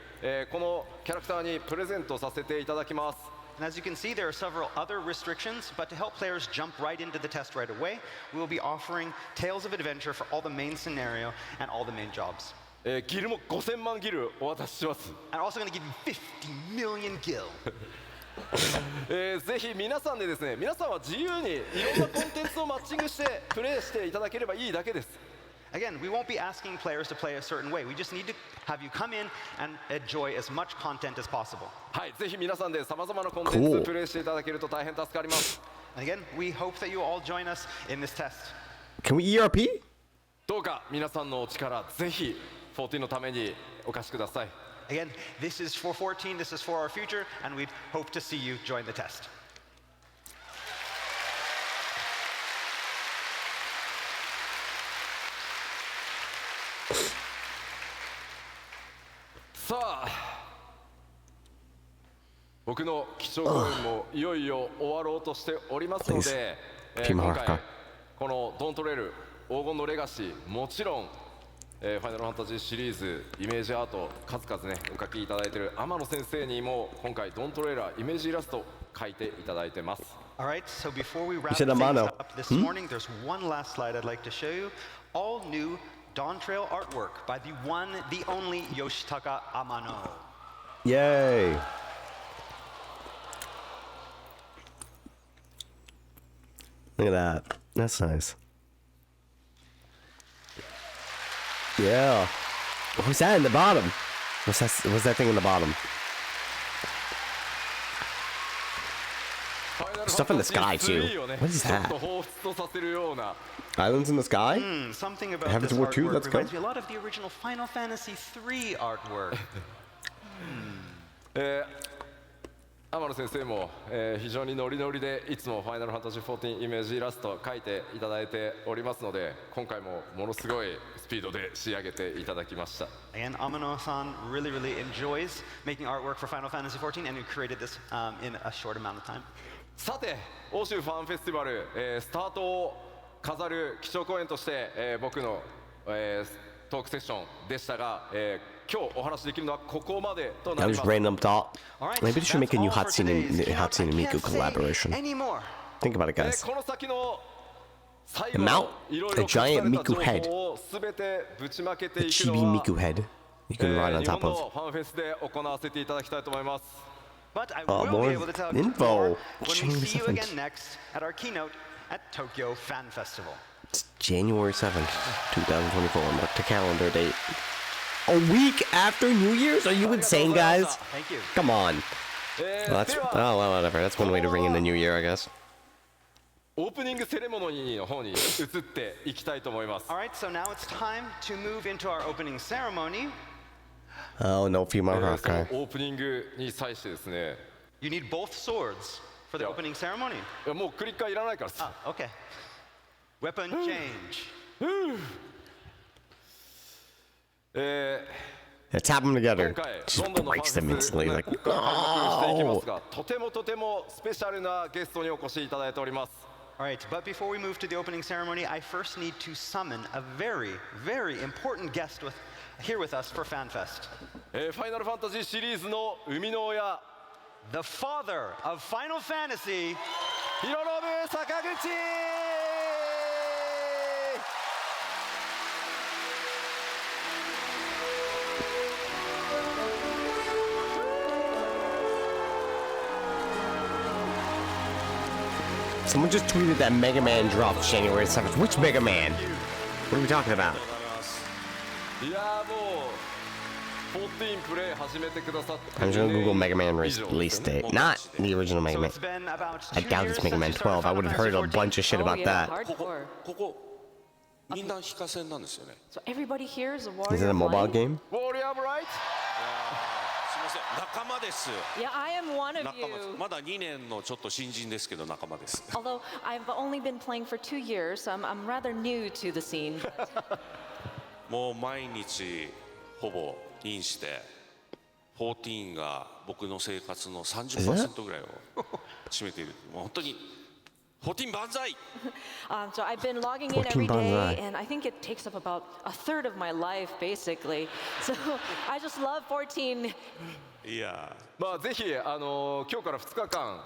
このキャラクターにプレゼントさせていただきます。 And as you can see, there are several other restrictions, but to help players jump right into the test right away, we will be offering Tales of Adventure for all the main scenario and all the main jobs. ギルも5000万ギルお渡しします。 And also going to give you 50 million gil. ぜひ皆さんでですね、皆さんは自由にいろんなコンテンツをマッチングしてプレイしていただければいいだけです。 Again, we won't be asking players to play a certain way. We just need to have you come in and enjoy as much content as possible. はい、ぜひ皆さんでさまざまなコンテンツ Cool. プレイしていただけると大変助かります。 And again, we hope that you all join us in this test. Can we ERP? どうか皆さんのお力ぜひ14のためにお貸しください。 Again, this is for 14, this is for our future, and we hope to see you join the test. さあ、僕の貴重公演もいよいよ終わろうとしておりますので、今回このドントレール黄金のレガシー、もちろん、ファイナルファンタジーシリーズイメージアート数々ねお描きいただいている天野先生にも今回ドントレーラーイメージイラスト描いていただいてます。 All right, so before we wrap said things Amano. up this morning, there's one last slide I'd like to show you. All new Dawn Trail artwork by the one, the only Yoshitaka Amano. Yay. Look at that. That's nice. Yeah. What's that in the bottom? What's that thing in the bottom? Stuff in the sky too. What is that? Islands in the sky? Something about Heaven's this War 2, artwork let's go. reminds me a lot of the original Final Fantasy III artwork. 天野先生も、非常にノリノリでいつもファイナルファンタジー14イメージイラスト描いていただいておりますので、今回もものすごいスピードで仕上げていただきました。 And Amano-san really enjoys making artwork for Final Fantasy XIV, and he created this in a short amount of time. さて、欧州ファンフェスティバル、スタートを飾る基調講演として、僕の、トークセッションでしたが、今日お話しできるのはここまでとな That り was ます。 random thought. All right, Maybe they should make a new that's all for Hatsune today's and keynote. Miku I can't say collaboration. anymore. Think about it, guys. この先の最 The 後 mount, のいろいろ a 隠され giant た Miku 情 head. 報をすべてぶちまけて The いく chibi のは、 Miku head. You can ride on 日本 top の of. ファンフェスで行わせていただきたいと思います。 But I Oh, will more be able to tell you info. more when we January see you 7th. again next at our keynote at Tokyo Fan Festival. It's January 7th, 2024. Mark the calendar date. A week after New Year's? Are you insane, guys? Thank you. Come on. で Well, that's は oh well, whatever. That's one way to ring in the new year, I guess. オープニングセレモニーの方に移っていきたいと思います。 All right, so now it's time to move into our opening ceremony. Oh, no female その rocker. オープニングに際してですね、 You need both swords for the Yeah. opening ceremony. いやもうクリッカーいらないからさ。 Ah, okay. Weapon change. Yeah, tap them together. 今回 Just ロンドンのファ breaks ン them フェス instantly. Like, 開幕していきま oh. すが、とてもスペシャルなゲストにお越しいただいております。 All right, but before we move to the opening ceremony, I first need to summon a very important guest here with us for FanFest. ファイナルファンタジーシリーズの生みの親、 The father of Final Fantasy, ヒロノブ坂口。 Someone just tweeted that Mega Man dropped January 7th. Which Mega Man? What are we talking about? いやーもう14プレイ始めてくださって I'm just gonna Google Mega Man 以上 release date. Not the original Mega so Man. it's been about 2 I doubt years it's Mega since Man we started 12. I would have heard a Final Fantasy bunch of shit about that. Hardcore. ここみんな非課線なんですよね。 So everybody here is a warrior. Is it a of mobile light? game? ウォーリアーブライト。すみません、仲間です。 Yeah, I am one of 仲間です。 you. まだ2年のちょっと新人ですけど仲間です。 Although I've only been playing for 2 years, so I'm rather new to the scene. もう毎日ほぼインして14が僕の生活の 30% ぐらいを占めている。もう本当に14万歳。 So I've been logging in every 14 banzai. day, and I think it takes up about a third of my life, basically. So I just love 14. いやまあぜひ今日から2日間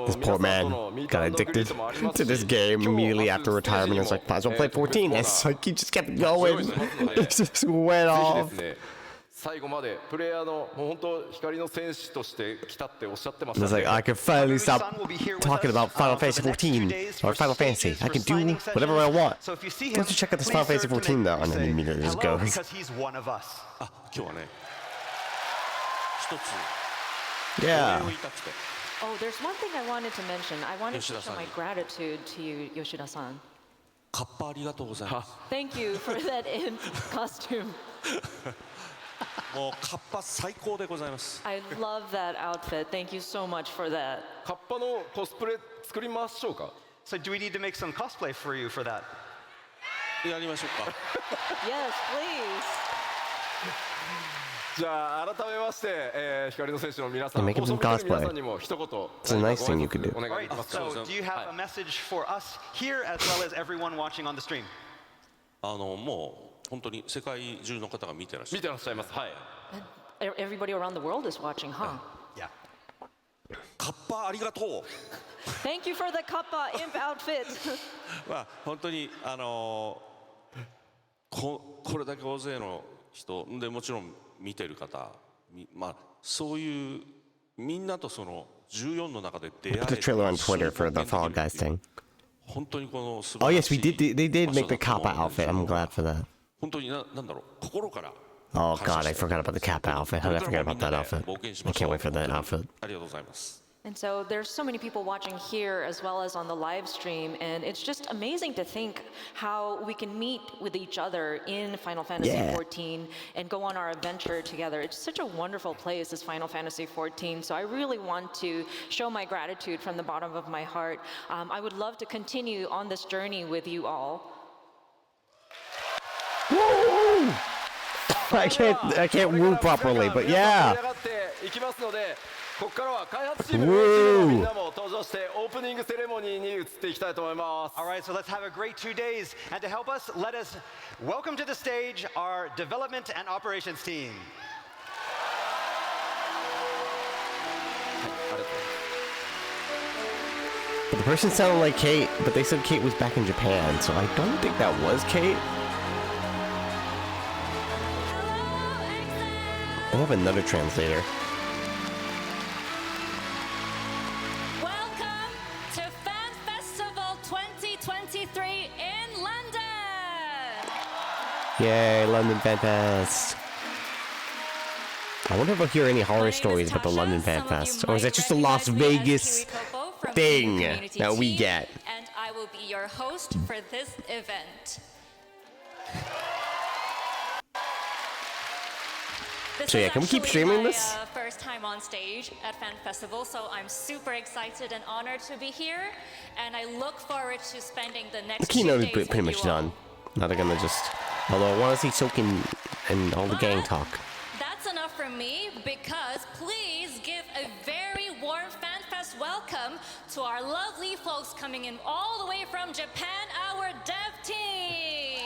This poor man got addicted to this game immediately after retirement. It's like, might as well play 14. And so he just kept going. It just went ぜ off. ひですね、最後までプレイヤーのもう本当光の戦士として来たっておっしゃってまし It's た like, ね。 I can finally stop Son will be here with talking us, about Final for Fantasy the next 2 14 days or for Final Fantasy. stages, I for can do signing whatever I sessions. want. So if you see him, Let's check out this please Final Fantasy serve to 14 though, make- and then say immediately just hello, goes. because he's one of us. あ今日はね一つ Yeah. お礼を言いたくて Oh, there's one thing I wanted to mention. I wanted to show Yoshida-san. my gratitude to you, Yoshida-san. カッパありがとうございます。 Thank you for that in costume. もうカッパ最高でございます。 I love that outfit. Thank you so much for that. カッパのコスプレ作りましょうか。 So do we need to make some cosplay for you for that? やりましょうか。 Yes, please. じゃあ改めまして、光の戦士の皆さん、 Make him 放送を見てる cosplay. 皆さんにも一言 It's a nice thing you could do. お願 All い right, できますか。 so do you have a message for us here as well as everyone watching on the stream? もう本当に世界中の方が見てらっしゃる。見てらっしゃいます。はい。 Everybody around the world is watching, huh? Yeah. カッパありがとう。 Thank you for the kappa imp outfit. まあ本当にこれだけ大勢の人でもちろん見てる方、まあそういうみんなとその14の中で出会え Put the trailer on Twitter for the Fall Guys thing. 本当にこの素 Oh 晴ら yes, しい they did 場所 make the だと思 Kappa うんです outfit. よ I'm glad for that. 本当になんだろう心から Oh 感謝 god, I して forgot about the Kappa outfit. How did I forget about that outfit? 冒険し I ましょ can't う wait for that 本当に outfit. ありがとうございます And so there's so many people watching here as well as on the live stream, and it's just amazing to think how we can meet with each other in Final Fantasy Yeah. XIV and go on our adventure together. It's such a wonderful place, this Final Fantasy XIV. So I really want to show my gratitude from the bottom of my heart. I would love to continue on this journey with you all. I can't woo properly, but yeah. ここからは開発チームのみんなも登場してオープニングセレモニーに移っていきたいと思います。 All right, so let's have a great 2 days. And to help us, let us welcome to the stage our development and operations team. But the person sounded like Kate, but they said Kate was back in Japan, so I don't think that was Kate. They have another translator. Welcome to Fan Festival 2023 in London! Yay, London Fan Fest. I wonder if I'll hear any horror stories about the London Fan Fest, or is that just a Las Vegas thing that we get? And I will be your host for this event. This So yeah, is can we keep actually streaming my, this? First time on stage at Fan Festival, so I'm super excited and honored to be here, and I look forward to spending the next The keynote 2 is days pretty with much you all. done. Now they're gonna just... Although I want to see Soken and all the gang talk. That's enough from me, because please give a very warm FanFest welcome to our lovely folks coming in all the way from Japan, our dev team.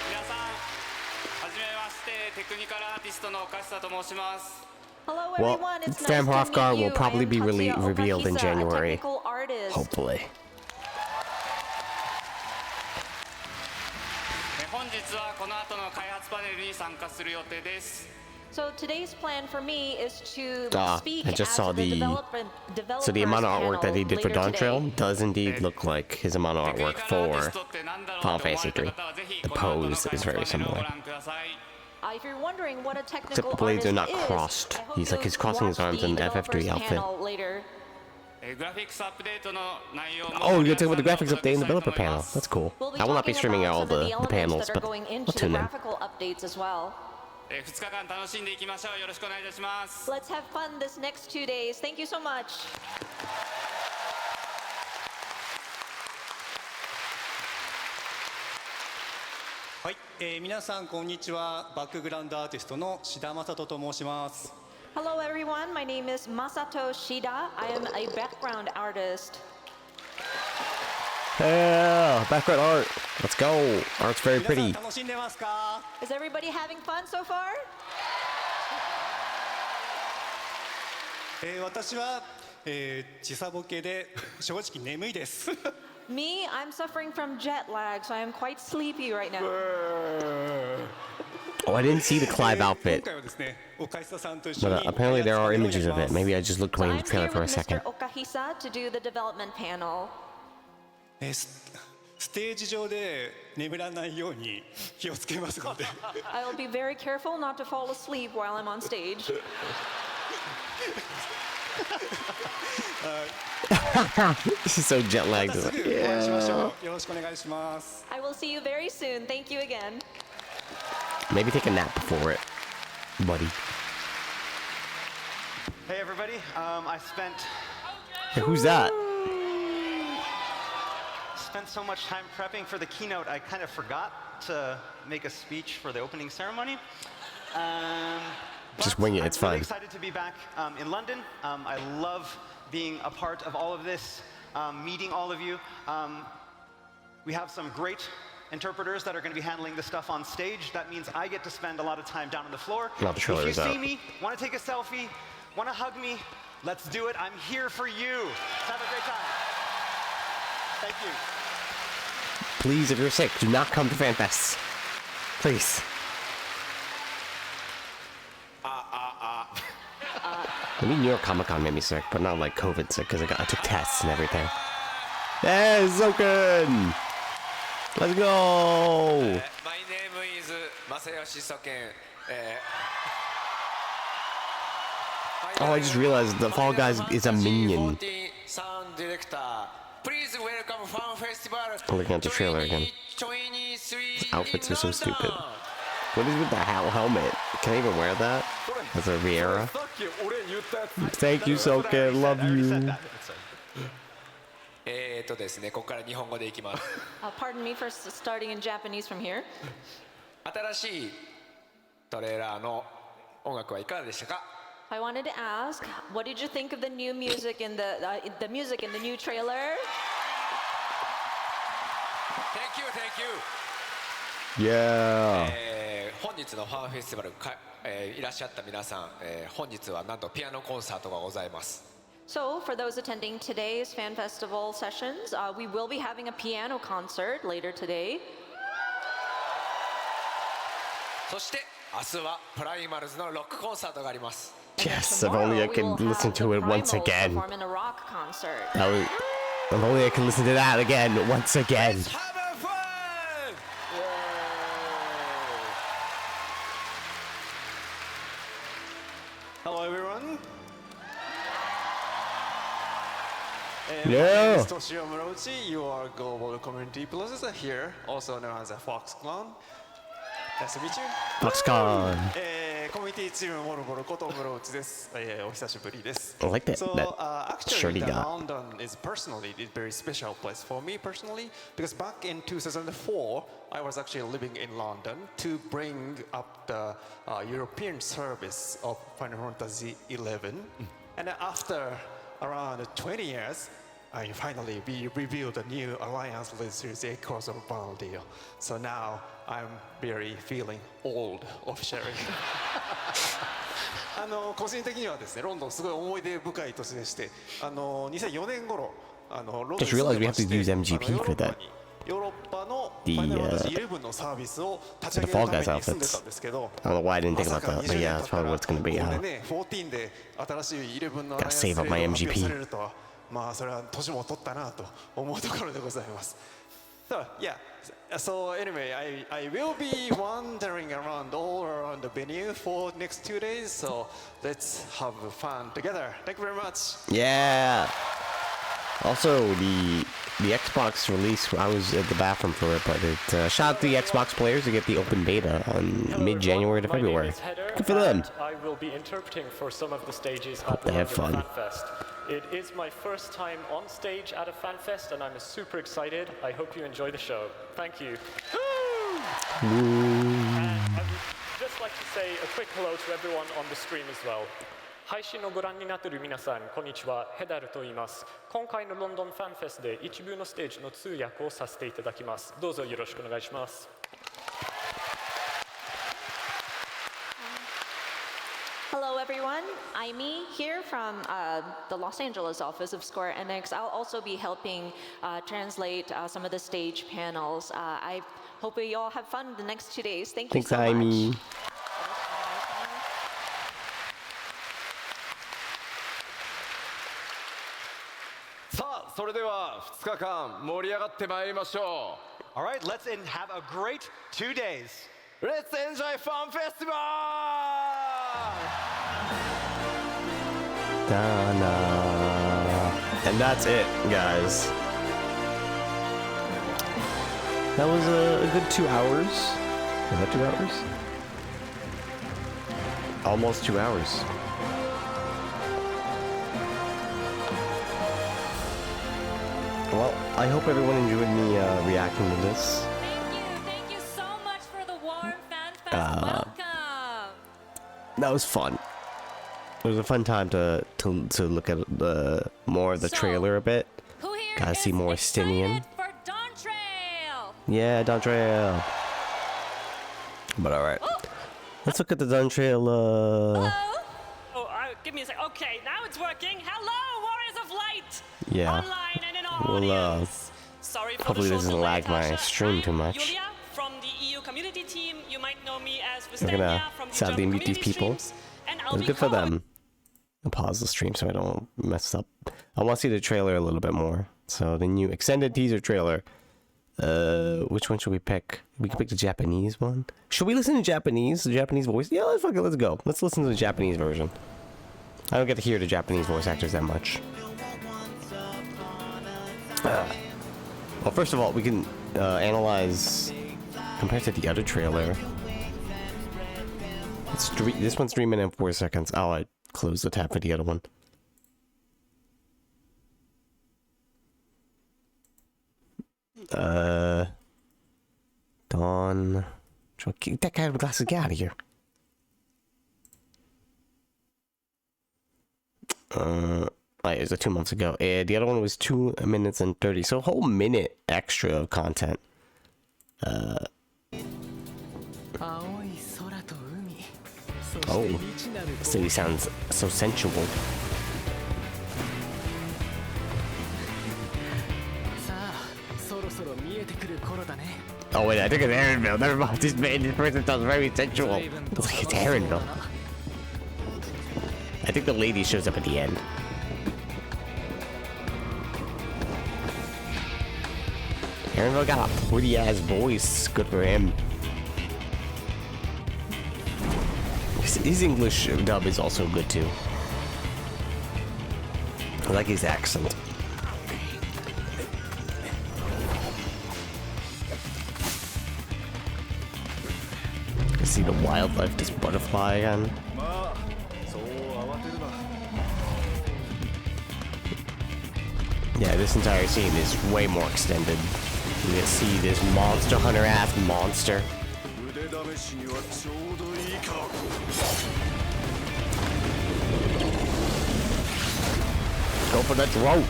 皆さん、はじめまして、テクニカルアーティストの岡下と申します。 Hello Well, everyone, it's Sam nice to Hrothgar meet will you. probably I be am Tatsuya revealed in Okahisa, January. a technical artist. Hopefully. 本日はこの後の開発パネルに参加する予定です。 So today's plan for me is to speak I just at saw the the... developers So the amount of artwork that he did for panel Dawn later Trail today. does indeed look like his amount of artwork for Final Fantasy 3. The pose is very similar. If you're wondering what a Except technical the blades are not artist is, crossed. I hope He's like you'll he's crossing his watch arms the in an developers FF3 outfit. panel later. グラフィックスアップデートの内容も Oh, you're talking about the graphics 皆さんにお update in the 届けしたいと developer 思いま panel. す That's cool. We'll be I will not be talking streaming about all some of the elements panels, that are but going I'll into the tune in. graphical updates as well. 2日間楽しんでいきましょう。よろしくお願いいたします。 Let's have fun this next 2 days. Thank you so much. はい、皆さんこんにちは。バックグラウンドアーティストの志田正人と申します。 Hello everyone, my name is Masato Shida. I am a background artist. Yeah, background art. Let's go. Art's very 皆さん pretty. 楽しんでますか？ Is everybody having fun so far? 私は、時差ボケで正直眠いです。 Me, I'm suffering from jet lag, so I am quite sleepy right now. Oh, I didn't see the Clive 今 outfit. 回はですね、岡下さんと一緒 But に apparently there are 開発 images を of お願 it. いします Maybe I just looked So away in I'm the trailer here for a with second. Mr. Okahisa to do the development panel. ステージ上で眠らないように気をつけますので I will be very careful not to fall asleep while I'm on stage. This is so jet ま lagged. たすぐお会いしましょう。よろしくお願いします。 I will see you very soon. Thank you again. Maybe take a nap before it, buddy. Hey everybody, I spent Hey, who's that? so much time prepping for the keynote, I kind of forgot to make a speech for the opening ceremony. Just But wing it, it's I'm really fine. excited to be back in London. I love being a part of all of this, meeting all of you. We have some great interpreters that are going to be handling the stuff on stage. That means I get to spend a lot of time down on the floor. Now the trailer If you is see out. me, want to take a selfie, want to hug me, let's do it. I'm here for you. Let's have a great time. Thank you. Please, if you're sick, do not come to FanFest. Please. Maybe New York Comic Con made me sick, but not like COVID sick because I took tests and everything. Yeah, it's so good. Let's go. My name is Masayoshi Soken. Oh, I just realized the Fall Guys is a minion. Sound director. Please welcome Fan Festival. I'm looking at the trailer again. His outfits are so stupid. What is with the helmet? Can I even wear that? As a Riera? Thank you, Soken. Love you. ですね、ここから日本語でいきます。Pardon me for starting in Japanese from here. 新しいトレーラーの音楽はいかがでしたか？ I wanted to ask, what did you think of the new music in the music in the new trailer? Thank you, thank you. Yeah. 本日のファンフェスティバルいらっしゃった皆さん、本日はなんとピアノコンサートがございます。 So, for those attending today's Fan Festival sessions, we will be having a piano concert later today. そして明日はプライマルズのロックコンサートがあります。 Yes, if only I could listen to it once again. Perform in a rock concert. If only I could listen to that again, once again. Have fun! Hello, everyone. Yeah. My name is Toshio Morochi, your global community processor here, also known as a Foxconn. Nice to meet you. Foxconn. コミュニティチームモルボルこと室内です。お久しぶりです。I like that. So, shirt he actually, got. London is personally a very special place for me personally because back in 2004, I was actually living in London to bring up the European service of Final Fantasy XI, and after around 20 years. Finally, we revealed a new alliance with Series A crossover bundle deal. So now I'm very feeling old officially. 個人的にはですね、ロンドンすごい思い出深い年でして、2004年頃、ロンドン Just realized we have to use MGP for that. ヨーロッパのファイナルファンタジー11のサービスを立ち上げるために住んでたんですけど、 I don't know why I didn't think about that, but yeah, that's probably what it's going to be. ここでね、14で新しい11のアライアンス Gotta save up my が発 MGP. 表されるとは、まあそれは年も取ったなと思うところでございます。So yeah, so anyway, I will be wandering around all around the venue for next 2 days. So let's have fun together. Thank you very much. Yeah. Also, the Xbox release, I was at the bathroom for it, but it shot out the Xbox players to get the open beta on mid-January to February. Good for them. I will be interpreting for some of the stages Hope at they the have fun. Fanfest. It is my first time on stage at a Fanfest, and I'm super excited. I hope you enjoy the show. Thank you. And I would just like to say a quick hello to everyone on the stream as well. 配信をご覧になっている皆さん、こんにちは。ヘダルと言います。今回のロンドンファンフェスで一部のステージの通訳をさせていただきます。どうぞよろしくお願いします。Hello, everyone. I'm me here from the Los Angeles office of Square Enix. I'll also be helping translate some of the stage panels. I hope you all have fun the next 2 days. Thank you Thanks, so much. Amy. さあ、それでは2日間盛り上がってまいりましょう。 All right, let's have a great 2 days. Let's enjoy Fan Festival! And that's it, guys. That was a good 2 hours. Was that 2 hours? Almost 2 hours. Well, I hope everyone enjoyed me reacting to this. Thank you so much for the warm FanFest welcome. That was fun. It was a fun time to look at more of the trailer a bit. Who here Gotta see more is Stinian. excited for Dawn Trail? Yeah, Dawn Trail. But alright. Let's look at the Dawn Trail. Hello? Oh, give me a sec. Okay, now it's working. Hello, Warriors of Light! Yeah. Online and in our We'll, audience. Sorry for hopefully the this short doesn't delay, lag my Tasha. stream too I'm much. Julia from the EU community team. You might know me as We're gonna Vistania from the sadly German mute these community people. streams. And I'll It's be good for them. I'll pause the stream so I don't mess up. I want to see the trailer a little bit more. So the new extended teaser trailer. Which one should we pick? We can pick the Japanese one. Should we listen to Japanese? The Japanese voice? Yeah, let's go. Let's listen to the Japanese version. I don't get to hear the Japanese voice actors that much. Well, first of all, we can analyze compared to the other trailer. This one's 3 minutes and 4 seconds. Oh, I closed the tab for the other one. Dawn. Get that guy with glasses, get out of here. It was 2 months ago. The other one was 2 minutes and 30. So a whole minute extra of content. Oh, the city sounds so sensual. Oh wait, I think it's Aaronville. Never mind. This person sounds very sensual. It's like it's Aaronville. I think the lady shows up at the end. Aaronville got a pretty ass voice. Good for him. His English dub is also good too. I like his accent. I see the wildlife, this butterfly again. Yeah, this entire scene is way more extended. You can see this monster hunter ass monster. Go for the throat.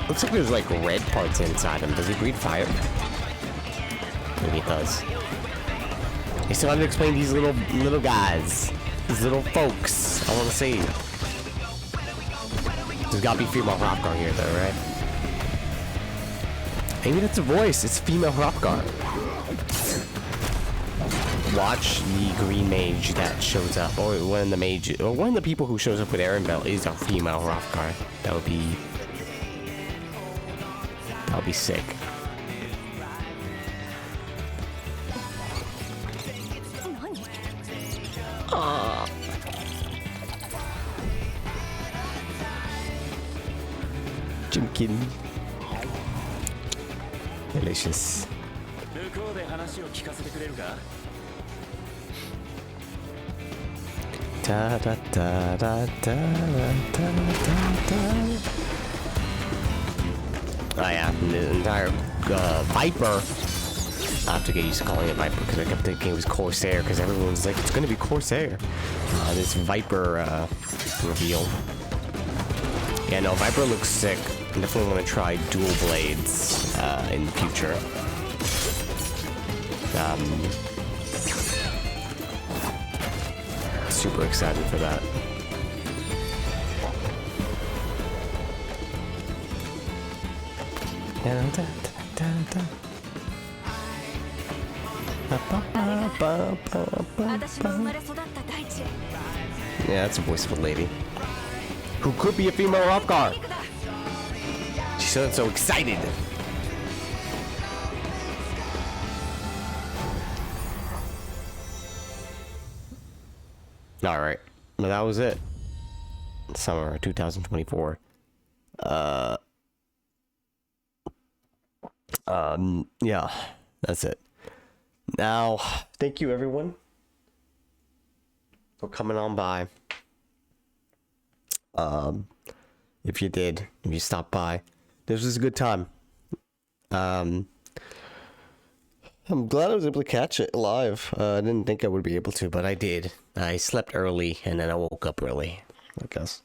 Looks like there's like red parts inside him. Does he breathe fire? Maybe he does. He still have to explain these little guys. These little folks. I want to see. There's gotta be female Hropgar here though, right? Maybe that's a voice. It's female Hropgar. Watch the green mage that shows up, or one of the people who shows up with Aaronville is a female Hropgar. That would be sick. Aww. Jimkin. Delicious. Da da da da da da da. Oh yeah, the entire Viper. I have to get used to calling it Viper because I kept thinking it was Corsair because everyone was like, it's gonna be Corsair. This Viper reveal. Yeah, no, Viper looks sick. I definitely want to try dual blades in the future. Super excited for that. Yeah, that's the voice of a lady who could be a female Hropgar. She sounds so excited. All right, well, that was it. Summer 2024. Yeah, that's it. Now, thank you everyone for coming on by. If you stopped by, this was a good time. I'm glad I was able to catch it live. I didn't think I would be able to, but I did. I slept early and then I woke up early, I guess.